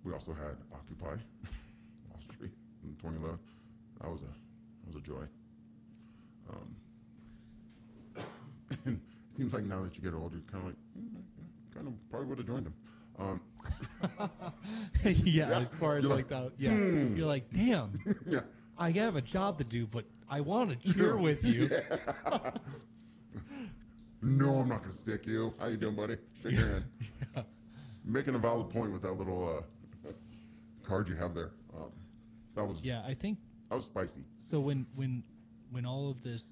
We also had Occupy Wall Street in 2011. That was a joy. And it seems like now that you get older, you're kind of like, kind of probably would have joined them. Yeah, as far as like that, yeah. You're like, damn, Yeah. I have a job to do, but I want to cheer with you. Yeah. No, I'm not going to stick you. How you doing, buddy? Shake your hand. Yeah. Making a valid point with that little card you have there. That was I think that was spicy. so. When all of this,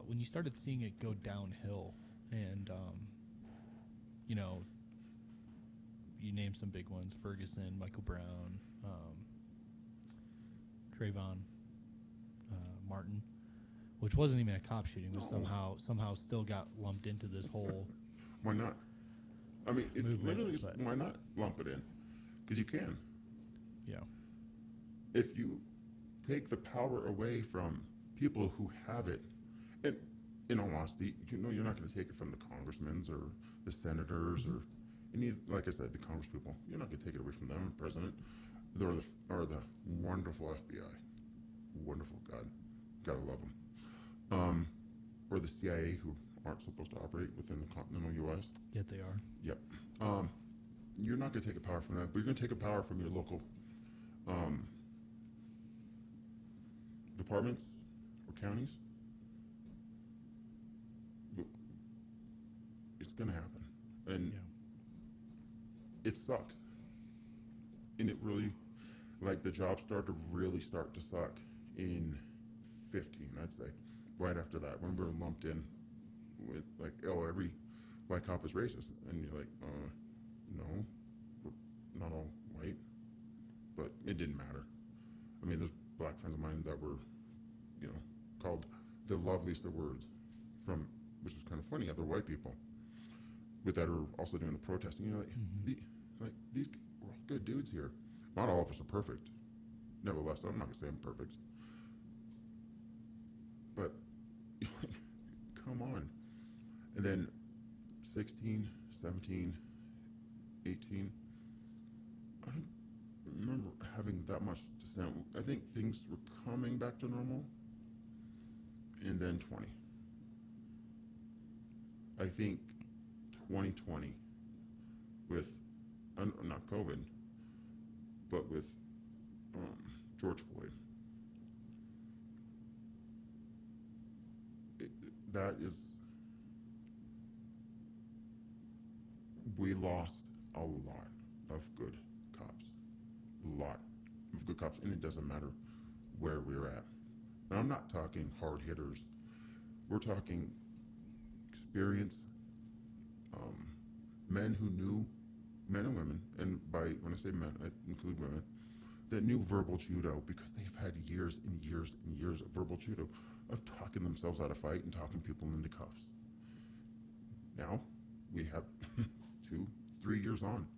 when you started seeing it go downhill, and you named some big ones: Ferguson, Michael Brown, Trayvon Martin. which wasn't even a cop shooting, but No. somehow still got lumped into this whole. Why not? I mean, it's Movement, literally, but- why not lump it in? Because you can. Yeah. If you take the power away from people who have it, and in all honesty, you're not going to take it from the congressmen or the senators or any, like I said, the congresspeople. You're not going to take it away from them, president, or the wonderful FBI. Wonderful, God. Gotta love them. Or the CIA, who aren't supposed to operate within the continental U.S. Yet they are. Yep. You're not going to take a power from that, but you're going to take a power from your local departments or counties. It's going to happen. And it sucks. And it really, like, the jobs start to suck in 15, I'd say. Right after that, when we're lumped in with, like, oh, every white cop is racist. And you're like, no, we're not all white. But it didn't matter. I mean, there's black friends of mine that were, called the loveliest of words from, which is kind of funny, other white people with that are also doing the protesting. You know, these we're all good dudes here. Not all of us are perfect. Nevertheless, I'm not gonna say I'm perfect. But come on. And then 16, 17, 18, I don't remember having that much dissent. I think things were coming back to normal. And then 20. I think 2020 with, not COVID, but with George Floyd. That is, we lost a lot of good cops. A lot of good cops, and it doesn't matter where we're at. And I'm not talking hard hitters. We're talking experienced men who knew, men and women, and when I say men, I include women, that knew verbal judo because they've had years and years and years of verbal judo, of talking themselves out of fight and talking people into cuffs. Now, we have 2, 3 years on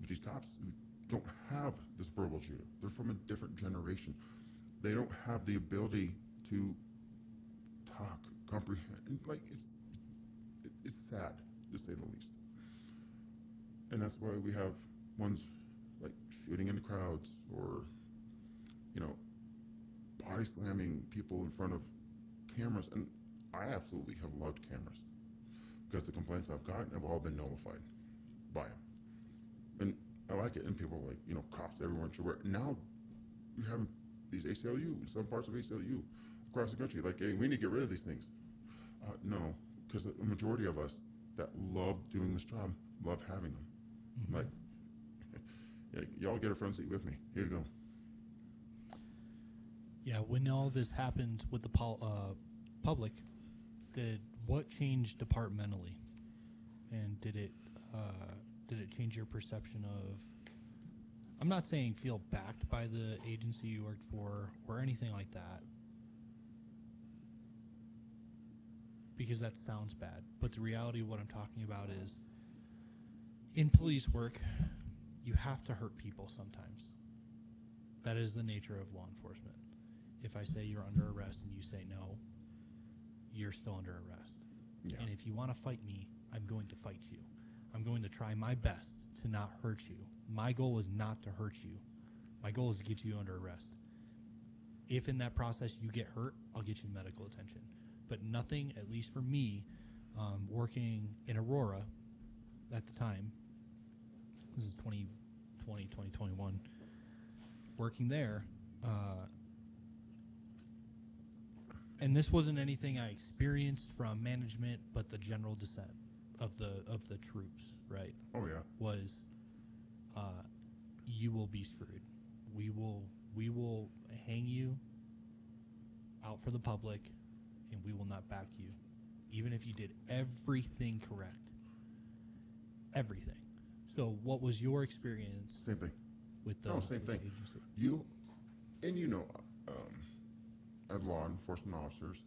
with these cops who don't have this verbal judo. They're from a different generation. They don't have the ability to talk, comprehend. Like, it's sad, to say the least. And that's why we have ones like shooting into crowds or, body slamming people in front of cameras. And I absolutely have loved cameras because the complaints I've gotten have all been nullified by them. And I like it. And people are like, cops everyone should wear. Now you have these ACLU, some parts of ACLU across the country, like, hey, we need to get rid of these things. No, because the majority of us that love doing this job love having them. Mm-hmm. Like, y'all get a front seat with me. Here you go. Yeah, when all this happened with the public, what changed departmentally, and did it change your perception of? I'm not saying feel backed by the agency you worked for or anything like that, because that sounds bad. But the reality of what I'm talking about is, in police work, you have to hurt people sometimes. That is the nature of law enforcement. If I say you're under arrest and you say no, you're still under arrest. Yeah. And if you want to fight me, I'm going to fight you. I'm going to try my best to not hurt you. My goal is not to hurt you. My goal is to get you under arrest. If in that process you get hurt, I'll get you medical attention. But nothing, at least for me, working in Aurora at the time, this is 2020, 2021, working there, and this wasn't anything I experienced from management, but the general dissent of the troops, right? Oh yeah. Was you will be screwed. We will hang you out for the public, and we will not back you, even if you did everything correct. Everything. So, what was your experience? Same thing. With the same thing. Agency? As law enforcement officers,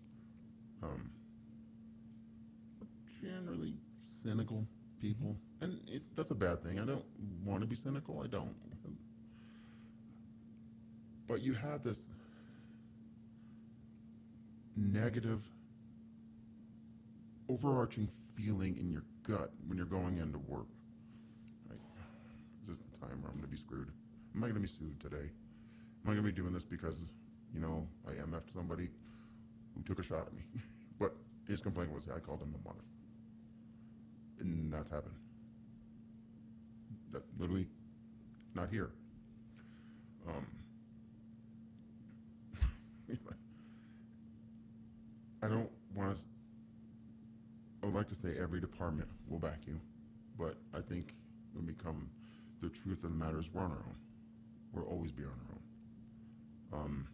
um, generally cynical people, and that's a bad thing. I don't want to be cynical. I don't. But you have this negative, overarching feeling in your gut when you're going into work. Like, is this the time where I'm going to be screwed? Am I going to be sued today? Am I going to be doing this because, you know, I MF'd somebody who took a shot at me? But his complaint was I called him a mother. And that's happened. That literally not here. I don't want to. I would like to say every department will back you, but I think when we come, the truth of the matter is we're on our own. We'll always be on our own.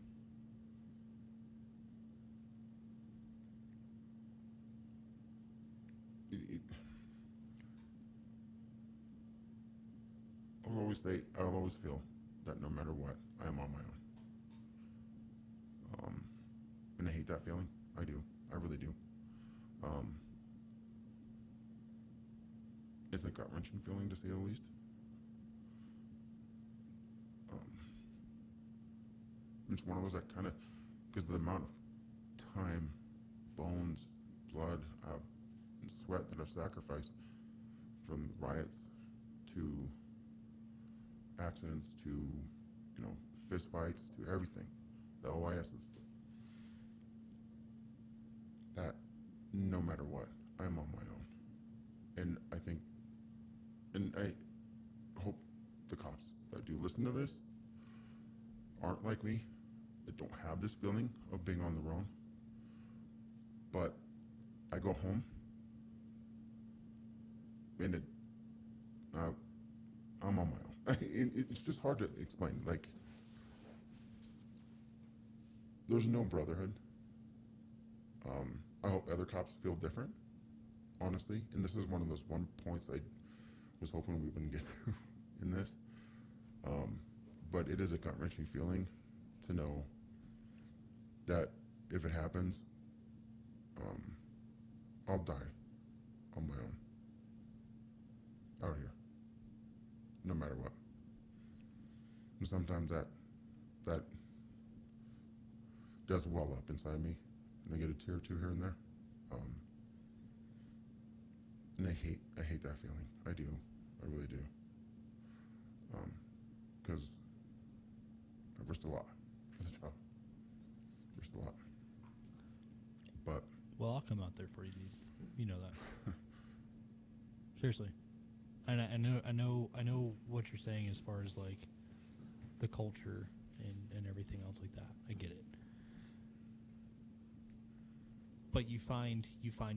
I'll always say, I'll always feel that no matter what, I am on my own. And I hate that feeling. I do. I really do. It's a gut-wrenching feeling, to say the least. It's one of those that kind of, because of the amount of time, bones, blood, and sweat that I've sacrificed, from riots to accidents to, you know, fist fights to everything, the OISs, that no matter what, I'm on my own. And I think, and I hope the cops that do listen to this aren't like me, that don't have this feeling of being on the wrong. But I go home and I'm on my own. It's just hard to explain. Like, there's no brotherhood. I hope other cops feel different, honestly. And this is one of those points I was hoping we wouldn't get through in this. But it is a gut-wrenching feeling to know that if it happens, I'll die on my own, out here, no matter what. And sometimes that does well up inside me, and I get a tear or two here and there. And I hate that feeling. I do. I really do. Because I risked a lot for the job. Risked a lot. But well, I'll come out there for you, dude. You know that. Seriously. And I know what you're saying as far as like the culture and everything else like that. I get it. But you find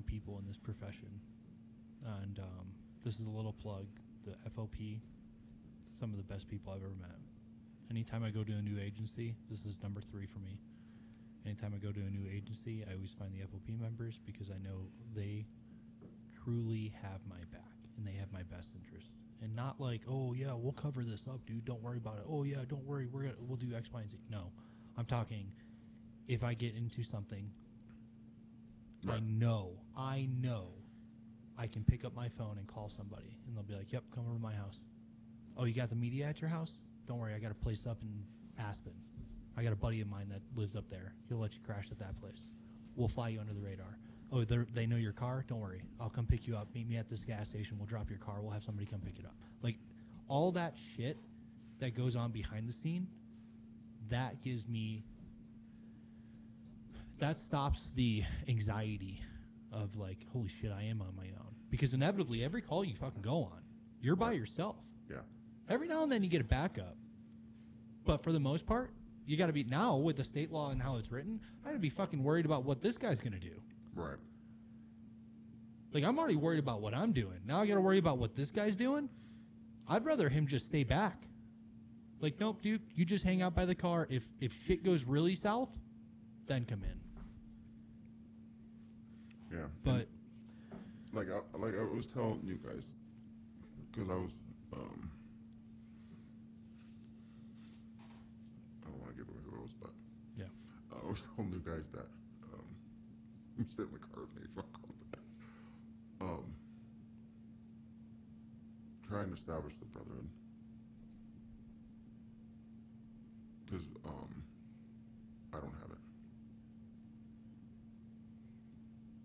people in this profession, and this is a little plug. The FOP, some of the best people I've ever met. Anytime I go to a new agency, this is number 3 for me. Anytime I go to a new agency, I always find the FOP members because I know they truly have my back and they have my best interest. And not like, oh yeah, we'll cover this up, dude. Don't worry about it. Oh yeah, don't worry. We'll do X, Y, and Z. No, I'm talking. If I get into something, right. I know, I can pick up my phone and call somebody, and they'll be like, "Yep, come over to my house." Oh, you got the media at your house? Don't worry, I got a place up in Aspen. I got a buddy of mine that lives up there. He'll let you crash at that place. We'll fly you under the radar. Oh, they know your car? Don't worry. I'll come pick you up. Meet me at this gas station. We'll drop your car. We'll have somebody come pick it up. Like, all that shit that goes on behind the scene, that gives me, that stops the anxiety of like, holy shit, I am on my own. Because inevitably, every call you fucking go on, you're by yourself. yeah, Every now and then you get a backup. But for the most part, you got to be, now with the state law and how it's written, I got to be fucking worried about what this guy's going to do. right. Like, I'm already worried about what I'm doing. Now I got to worry about what this guy's doing. I'd rather him just stay back. Like, nope, dude, you just hang out by the car. If shit goes really south, then come in. Yeah. But like I was telling you guys, because I was, I don't want to give away who it was, but yeah, I was telling you guys that sit in the car with me. Fuck all that. Trying to establish the Brotherhood. Because I don't have it.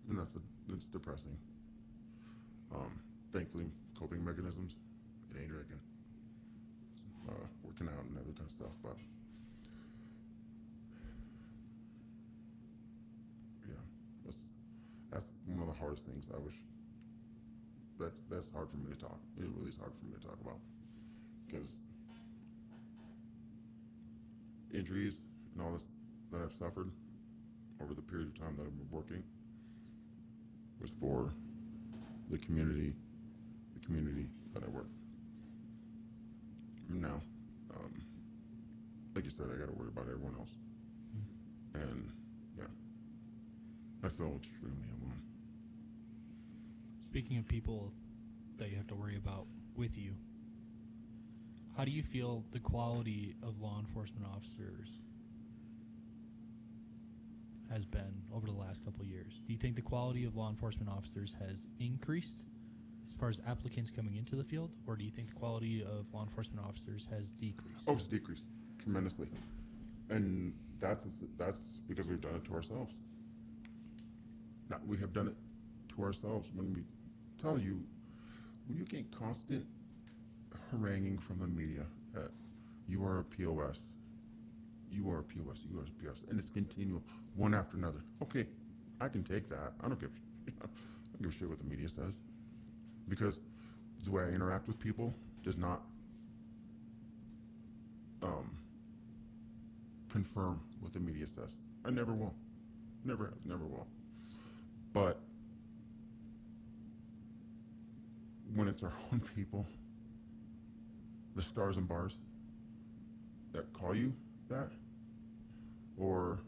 And it's depressing. Thankfully, coping mechanisms, it ain't drinking. Working out and other kind of stuff, but yeah, that's one of the hardest things. I wish that's hard for me to talk. It really is hard for me to talk about because injuries and all this that I've suffered over the period of time that I've been working was for the community that I work. Now, like you said, I got to worry about everyone else, and yeah, I feel extremely alone. Speaking of people that you have to worry about with you, how do you feel the quality of law enforcement officers has been over the last couple of years? Do you think the quality of law enforcement officers has increased as far as applicants coming into the field, or do you think the quality of law enforcement officers has decreased? Oh, it's decreased tremendously, and that's because we've done it to ourselves. We have done it to ourselves. When we tell you, when you get constant haranguing from the media that you are a POS, you are a POS, you are a POS, and it's continual, one after another. Okay, I can take that. I don't give a shit what the media says, because the way I interact with people does not confirm what the media says. I never will. Never have, never will. But when it's our own people, the stars and bars that call you that, or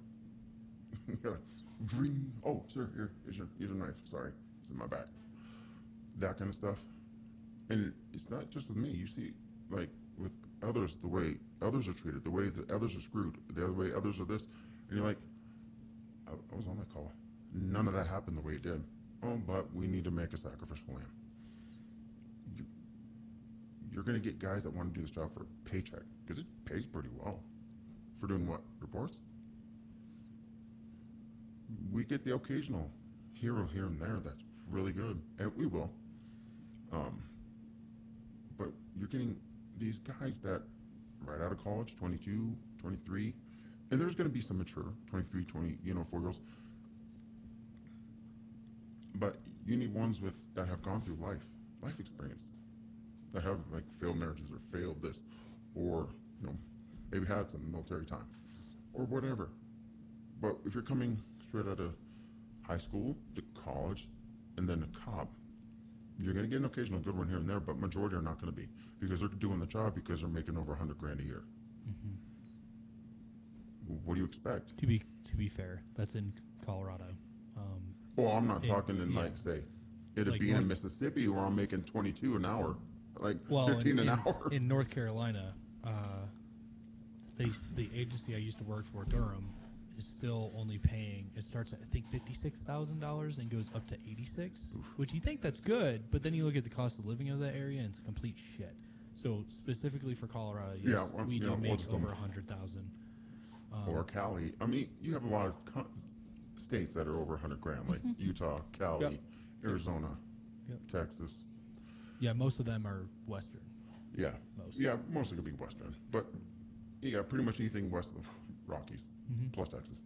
you're like, bring, oh, sir, here's your knife. Sorry, it's in my bag. That kind of stuff. And it's not just with me. You see, like, with others, the way others are treated, the way that others are screwed, the other way others are this. And you're like, I was on that call. None of that happened the way it did. Oh, but we need to make a sacrificial lamb. You're going to get guys that want to do this job for a paycheck, because it pays pretty well. For doing what? Reports? We get the occasional hero here and there that's really good, and we will. But you're getting these guys that right out of college, 22, 23, and there's going to be some mature 23, 20, 4-year-olds. But you need ones that have gone through life experience, that have like failed marriages or failed this, or maybe had some military time, or whatever. But if you're coming straight out of high school to college, and then a cop, you're going to get an occasional good one here and there, but majority are not going to be, because they're doing the job because they're making over $100,000 a year. Mm-hmm. What do you expect? To be fair, that's in Colorado. Well, I'm not talking in like, say, it'd like be in Mississippi where I'm making 22 an hour, like 15 an hour. In North Carolina, the agency I used to work for, Durham, is still only paying. It starts at I think $56,000 and goes up to $86,000, which you think that's good, but then you look at the cost of living of that area and it's complete shit. So specifically for Colorado, yes, we do make over $100,000. Or Cali. I mean, you have a lot of states that are over $100,000, like Utah, Cali, Arizona, Texas. Yeah, most of them are Western. Yeah, most are gonna be Western, but yeah, pretty much anything west of the Rockies plus Texas.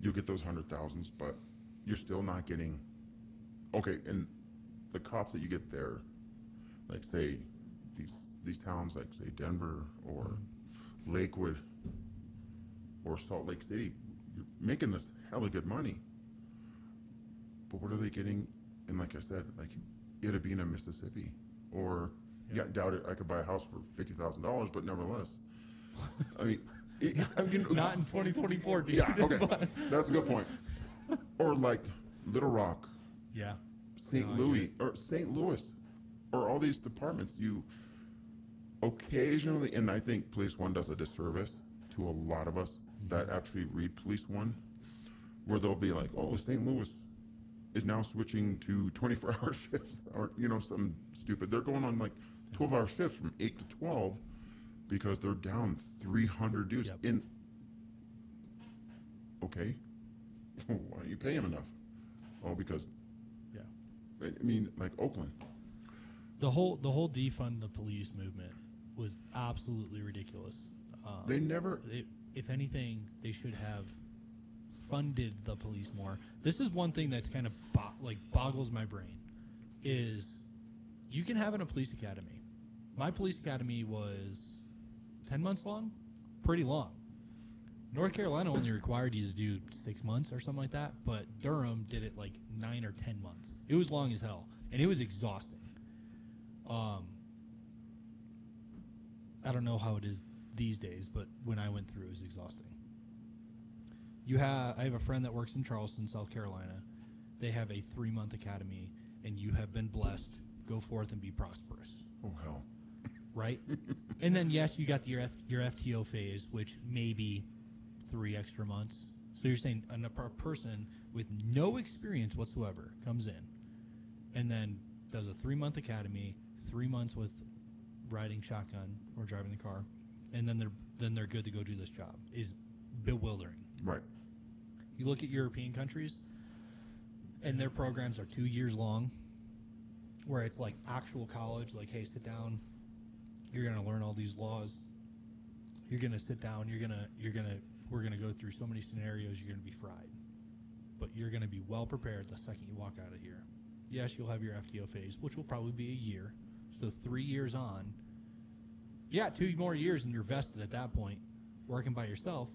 You get those 100,000s, but you're still not getting. Okay, and the cops that you get there, like say these towns, like say Denver or Lakewood or Salt Lake City, you're making this hella good money. But what are they getting? And like I said, like it'd be in Mississippi, or doubt it. I could buy a house for $50,000, but nevertheless, I mean, not in 2024. Dude. Yeah, okay, that's a good point. Or like Little Rock, St. Louis, or St. Louis, or all these departments. You occasionally, and I think Police One does a disservice to a lot of us that actually read Police One. where they'll be like, oh, St. Louis is now switching to 24-hour shifts, or something stupid. They're going on like 12-hour shifts from 8 to 12 because they're down 300 dudes. Yep. Okay, why don't you pay them enough? Oh, because Yeah. I mean, like Oakland. The whole defund the police movement was absolutely ridiculous. They never. If anything, they should have funded the police more. This is one thing that's kind of boggles my brain. Is you can have in a police academy. My police academy was 10 months long, pretty long. North Carolina only required you to do 6 months or something like that, but Durham did it like 9 or 10 months. It was long as hell, and it was exhausting. I don't know how it is these days, but when I went through, it was exhausting. I have a friend that works in Charleston, South Carolina. They have a 3-month academy, and you have been blessed. Go forth and be prosperous. Oh, hell. Right? And then, yes, you got your FTO phase, which may be 3 extra months. So you're saying a person with no experience whatsoever comes in and then does a 3-month academy, 3 months with riding shotgun or driving the car, and then they're good to go do this job is bewildering. Right. You look at European countries, and their programs are 2 years long, where it's like actual college. Like, hey, sit down. You're gonna learn all these laws. You're gonna sit down. We're gonna go through so many scenarios. You're gonna be fried, but you're gonna be well prepared the second you walk out of here. Yes, you'll have your FTO phase, which will probably be a year. So 3 years on. Yeah, 2 more years, and you're vested at that point, working by yourself.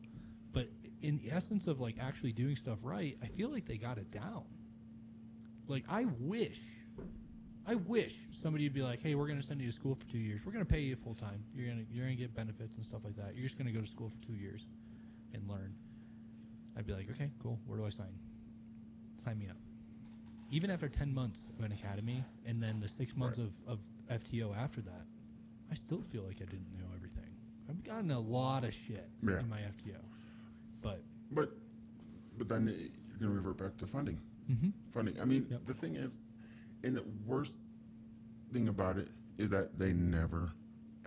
But in the essence of like actually doing stuff right, I feel like they got it down. Like I wish somebody would be like, hey, we're gonna send you to school for 2 years. We're gonna pay you full time. You're gonna get benefits and stuff like that. You're just gonna go to school for 2 years and learn. I'd be like, okay, cool. Where do I sign? Sign me up. Even after 10 months of an academy and then the 6 months of FTO after that, I still feel like I didn't know everything. I've gotten a lot of shit in my FTO. But then you're going to revert back to funding. Mm-hmm. Funding. I mean, the thing is, and the worst thing about it is that they never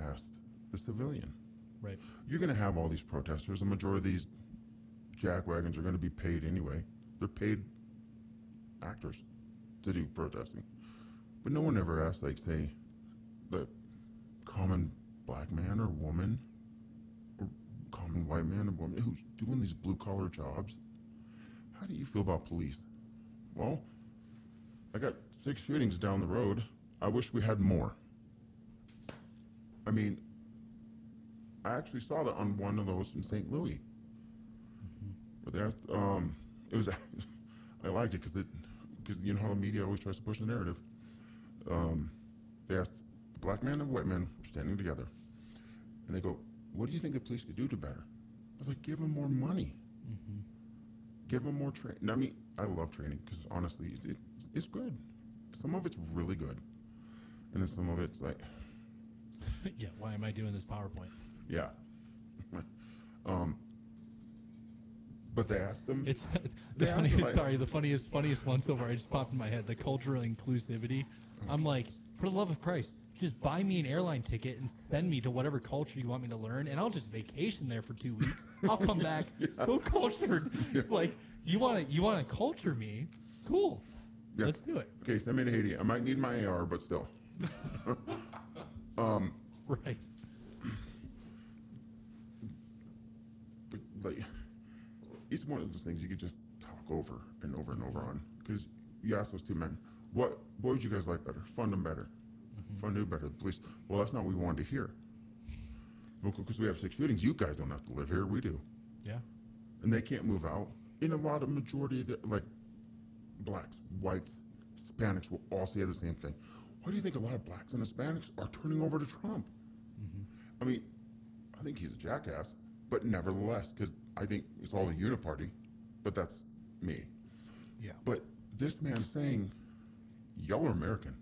asked the civilian. Right. You're going to have all these protesters. The majority of these jackwagons are going to be paid anyway. They're paid actors to do protesting. But no one ever asked, like, say, the common black man or woman or common white man or woman who's doing these blue-collar jobs. How do you feel about police? Well, I got 6 shootings down the road. I wish we had more. I mean, I actually saw that on one of those in St. Louis. But they asked, it was, I liked it because you know how the media always tries to push the narrative. They asked a black man and a white man were standing together, and they go, what do you think the police could do to better? I was like, give them more money. Mm-hmm. Give them more training. I mean, I love training because honestly, it's good. Some of it's really good, and then some of it's like, yeah, why am I doing this PowerPoint? Yeah. But they asked them. It's the funniest one so far. It just popped in my head. The cultural inclusivity. I'm like, for the love of Christ, just buy me an airline ticket and send me to whatever culture you want me to learn, and I'll just vacation there for 2 weeks. I'll come back so cultured. Yeah. Like, you want to culture me? Cool. Yeah. Let's do it. Okay, send me to Haiti. I might need my AR, but still. Right. But like, it's one of those things you could just talk over and over and over on. Because you ask those 2 men, what would you guys like better? Fund them better. Mm-hmm. Fund who better? The police. Well, that's not what we wanted to hear. Because we have 6 shootings. You guys don't have to live here. We do. Yeah. And they can't move out. In a lot of majority of the, like, blacks, whites, Hispanics will all say the same thing. Why do you think a lot of blacks and Hispanics are turning over to Trump? Mm-hmm. I mean, I think he's a jackass, but nevertheless, because I think it's all a uniparty, but that's me. Yeah. But this man saying, y'all are American.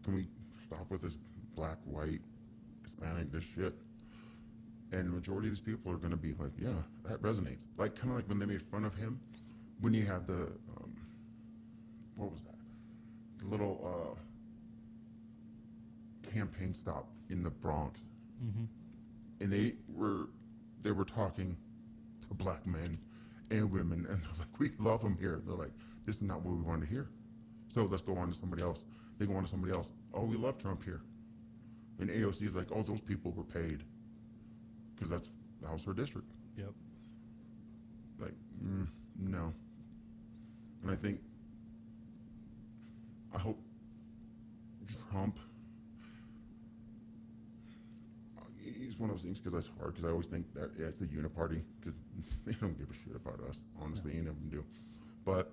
Can we stop with this black, white, Hispanic, this shit? And the majority of these people are going to be like, yeah, that resonates. Like, kind of like when they made fun of him when you had the, what was that? The little campaign stop in the Bronx. Mm-hmm. And they were talking to black men and women, and they're like, we love them here. They're like, this is not what we wanted to hear. So let's go on to somebody else. They go on to somebody else. Oh, we love Trump here. And AOC is like, oh, those people were paid. Because that was her district. Yep. Like, no. And I hope Trump, he's one of those things, because that's hard, because I always think that it's a uniparty, because they don't give a shit about us, honestly, any of them do. But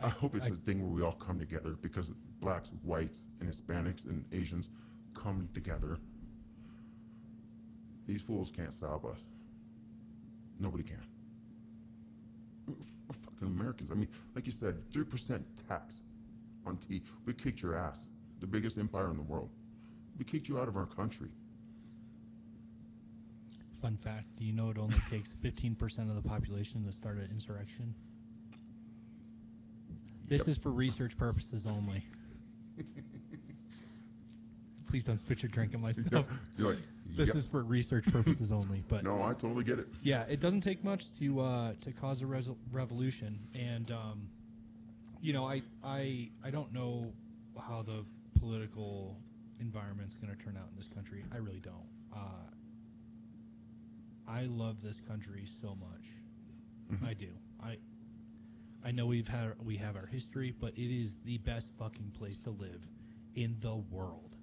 I hope it's a thing where we all come together, because blacks, whites, and Hispanics and Asians come together. These fools can't stop us. Nobody can. We're fucking Americans. I mean, like you said, 3% tax on tea. We kicked your ass. The biggest empire in the world. We kicked you out of our country. Fun fact, do you know it only takes 15% of the population to start an insurrection? This is for research purposes only. Please don't spit your drink in my stuff. You're like, this is for research purposes only. But no, I totally get it. Yeah, it doesn't take much to cause a revolution, and you know, I don't know how the political environment's going to turn out in this country. I really don't. I love this country so much. Mm-hmm. I do. I know we have our history, but it is the best fucking place to live in the world.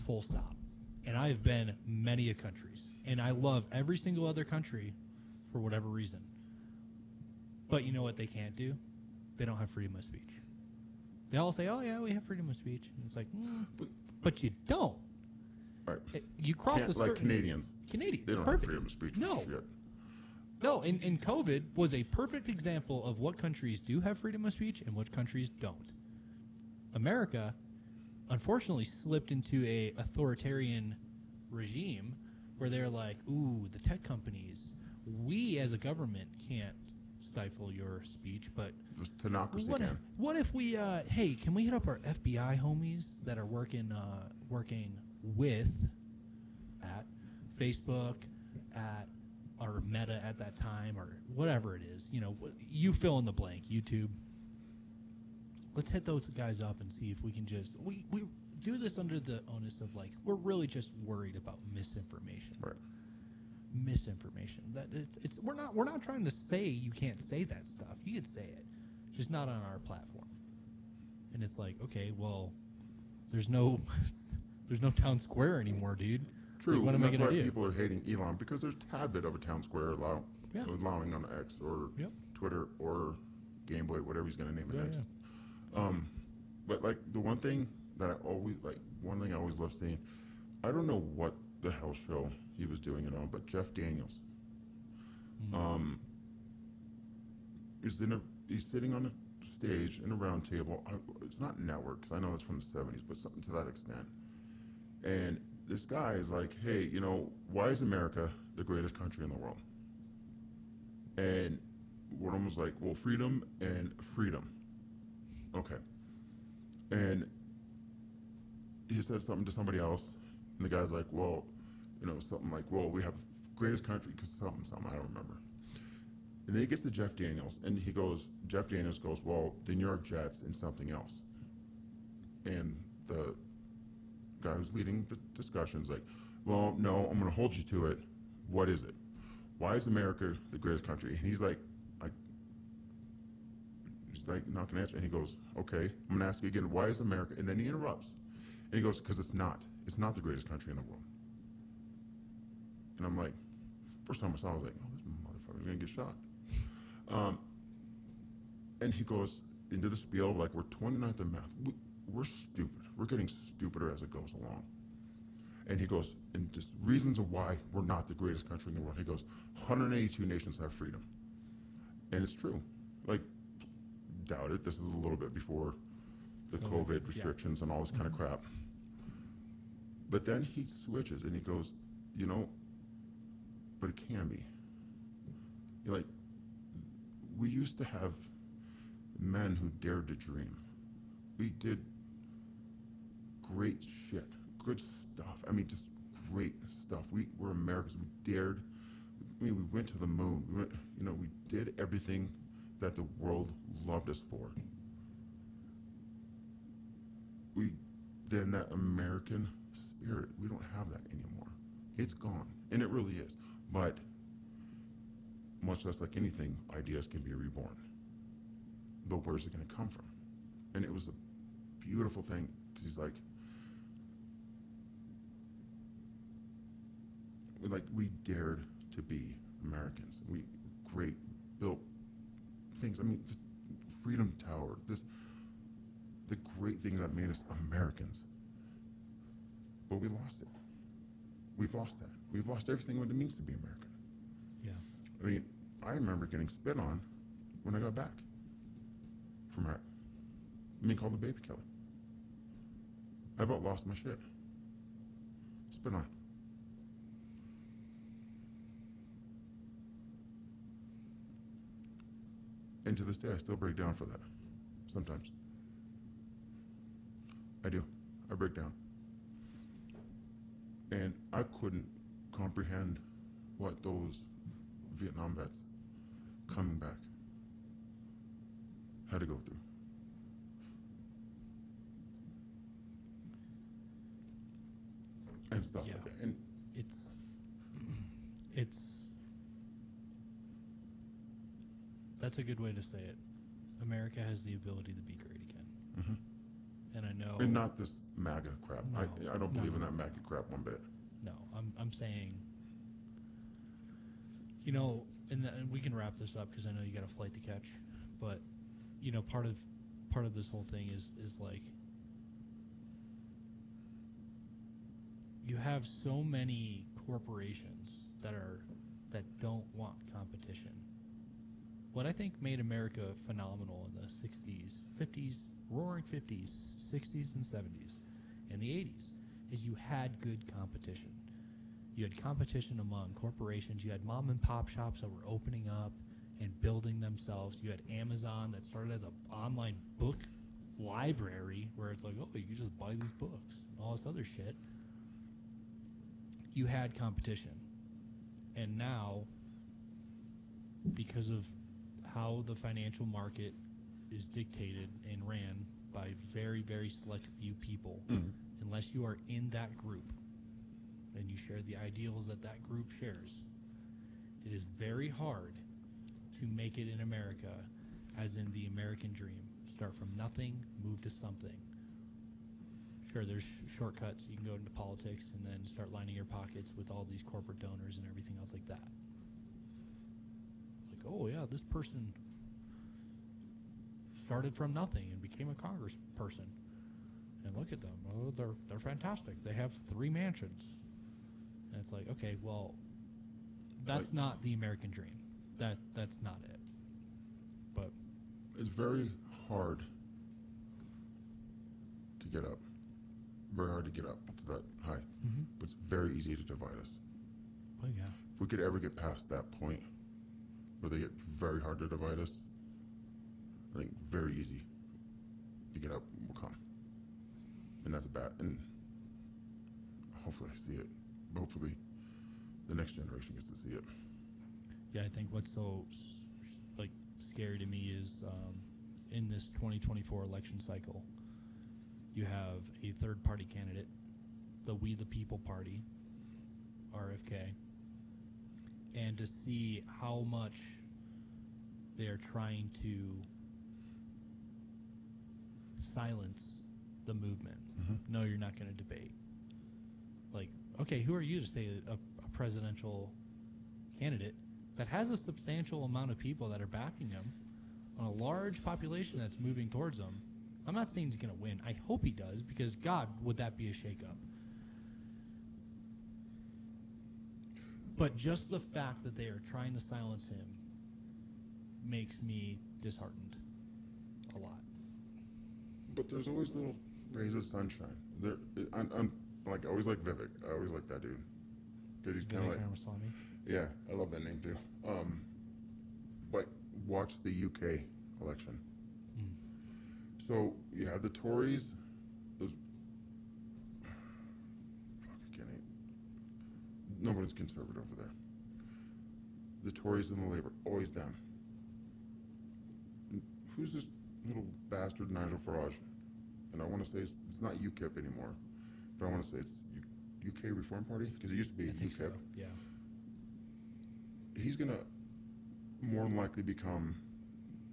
Full stop. And I have been many a countries, and I love every single other country for whatever reason. But you know what they can't do? They don't have freedom of speech. They all say, "Oh yeah, we have freedom of speech," and it's like, but you don't. Right. You cross a certain... Like Canadians. Canadians. They don't have freedom of speech. No. Shit. No, and COVID was a perfect example of what countries do have freedom of speech and what countries don't. America, unfortunately, slipped into a authoritarian regime where they're like, ooh, the tech companies, we as a government can't stifle your speech, but Tenocracy can. What if we, hey, can we hit up our FBI homies that are working with at Facebook, at or Meta at that time, or whatever it is, you know, you fill in the blank, YouTube. Let's hit those guys up and see if we can just, we do this under the onus of like, we're really just worried about misinformation. Right. Misinformation. That it's we're not trying to say you can't say that stuff. You can say it, just not on our platform. And it's like, okay, well, there's no town square anymore, dude. True, like, and that's why people are hating Elon, because there's a tad bit of a town square allowing on X or Twitter or Game Boy, whatever he's going to name it next. Yeah. But like the one thing that I always love seeing, I don't know what the hell show he was doing it on, but Jeff Daniels, he's sitting on a stage in a round table. It's not network, because I know that's from the 70s, but something to that extent. And this guy is like, hey, you know, why is America the greatest country in the world? And one of them was like, well, freedom and freedom. Okay. And he says something to somebody else, and the guy's like, well, you know, something like, well, we have the greatest country because something, I don't remember. And then he gets to Jeff Daniels, and Jeff Daniels goes, well, the New York Jets and something else. And the guy who's leading the discussion's like, well, no, I'm going to hold you to it. What is it? Why is America the greatest country? And he's like, not going to answer. And he goes, okay, I'm going to ask you again, why is America? And then he interrupts. And he goes, because it's not the greatest country in the world. And I'm like, first time I saw it, I was like, oh, this motherfucker's going to get shot. And he goes into the spiel, like, we're 29th in math. We're stupid. We're getting stupider as it goes along. And he goes, and just reasons of why we're not the greatest country in the world. He goes, 182 nations have freedom. And it's true. Like, doubt it. This is a little bit before the COVID restrictions and all this kind of crap. But then he switches and he goes, you know, but it can be. Like, we used to have men who dared to dream. We did great shit, good stuff. I mean, just great stuff. We were Americans. We dared. I mean, we went to the moon. We went, we did everything that the world loved us for. Then that American spirit, we don't have that anymore. It's gone, and it really is. But much less like anything, ideas can be reborn. But where's it going to come from? And it was a beautiful thing, because he's like, we dared to be Americans. We built things. I mean, the Freedom Tower, the great things that made us Americans. But we lost it. We've lost that. We've lost everything what it means to be American. Yeah. I mean, I remember getting spit on when I got back from Iraq. Being called a baby killer. I about lost my shit. Spit on. And to this day, I still break down for that. Sometimes. I do. I break down. And I couldn't comprehend what those Vietnam vets coming back had to go through. And stuff like that. And that's a good way to say it. America has the ability to be great again. Mm-hmm. And I know. And not this MAGA crap. No, I don't believe in that MAGA crap one bit. No, I'm saying, and we can wrap this up because I know you got a flight to catch, but part of this whole thing is like, you have so many corporations that don't want competition. What I think made America phenomenal in the 60s, 50s, roaring 50s, 60s, and 70s, and the 80s is you had good competition. You had competition among corporations. You had mom and pop shops that were opening up and building themselves. You had Amazon that started as an online book library where it's like, oh, you can just buy these books and all this other shit. You had competition. And now, because of how the financial market is dictated and ran by very, very select few people, unless you are in that group and you share the ideals that group shares, it is very hard to make it in America, as in the American dream. Start from nothing, move to something. Sure, there's shortcuts. You can go into politics and then start lining your pockets with all these corporate donors and everything else like that. Like, oh yeah, this person started from nothing and became a congressperson. And look at them. Oh, they're fantastic. They have 3 mansions. And it's like, okay, well, that's not the American dream. That's not it. But it's very hard to get up. Very hard to get up to that high. Mm-hmm. But it's very easy to divide us. Oh yeah. If we could ever get past that point where they get very hard to divide us, I think very easy to get up will come. And that's and hopefully I see it. Hopefully the next generation gets to see it. Yeah, I think what's so scary to me is in this 2024 election cycle, you have a third-party candidate, the We the People Party, RFK, and to see how much they are trying to silence the movement. Mm-hmm. No, you're not going to debate. Like, okay, who are you to say that a presidential candidate that has a substantial amount of people that are backing him on a large population that's moving towards him? I'm not saying he's going to win. I hope he does, because God, would that be a shakeup? But just the fact that they are trying to silence him makes me disheartened a lot. But there's always little rays of sunshine. I'm like, I always like Vivek. I always like that dude. Because he's kind of like, Ramaswamy. yeah, I love that name too. watch the UK election. So you have the Tories, those, nobody's conservative over there. The Tories and the Labour, always them. And who's this little bastard Nigel Farage? And I want to say it's not UKIP anymore, but I want to say it's UK Reform Party, because it used to be UKIP. So, yeah. He's going to more than likely become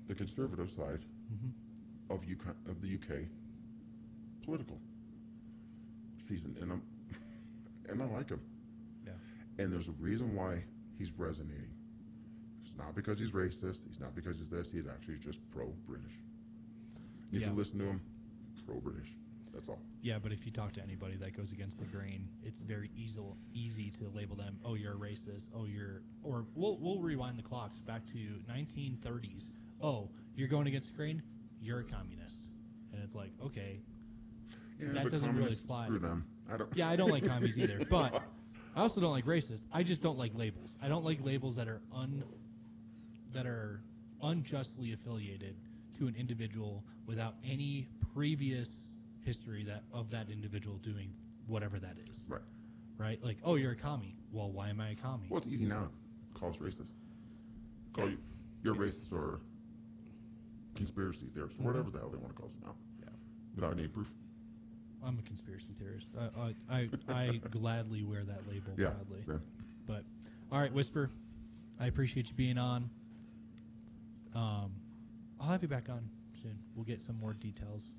the conservative side of the UK political season, and I like him. Yeah. And there's a reason why he's resonating. It's not because he's racist. He's not because he's this. He's actually just pro-British. If you listen to him, pro-British. That's all. Yeah, but if you talk to anybody that goes against the grain, it's very easy to label them. Oh, you're a racist. Oh, or we'll rewind the clocks back to 1930s. Oh, you're going against the grain. You're a communist, and it's like, okay, Yeah, that but doesn't really communists, fly. Screw them. Yeah, I don't like commies either, but I also don't like racists. I just don't like labels. I don't like labels that are unjustly affiliated to an individual without any previous history of that individual doing whatever that is. Right. Right? Like, oh, you're a commie. Well, why am I a commie? Well, it's easy now. Call us racist. Call you're racist or conspiracy theorist, or whatever the hell they want to call us now. Yeah. Without any proof. I'm a conspiracy theorist. I gladly wear that label proudly. Same. But all right, Whisper, I appreciate you being on. I'll have you back on soon. We'll get some more details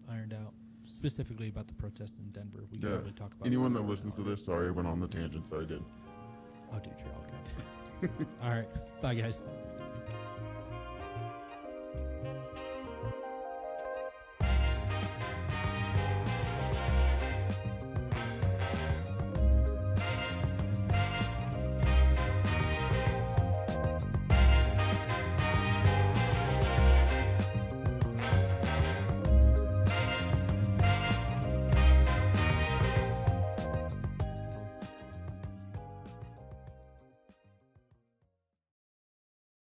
ironed out, specifically about the protests in Denver. We can probably talk about anyone that listens to this. Sorry, I went on the tangents that I did. Oh, dude, you're all good. All right, bye, guys.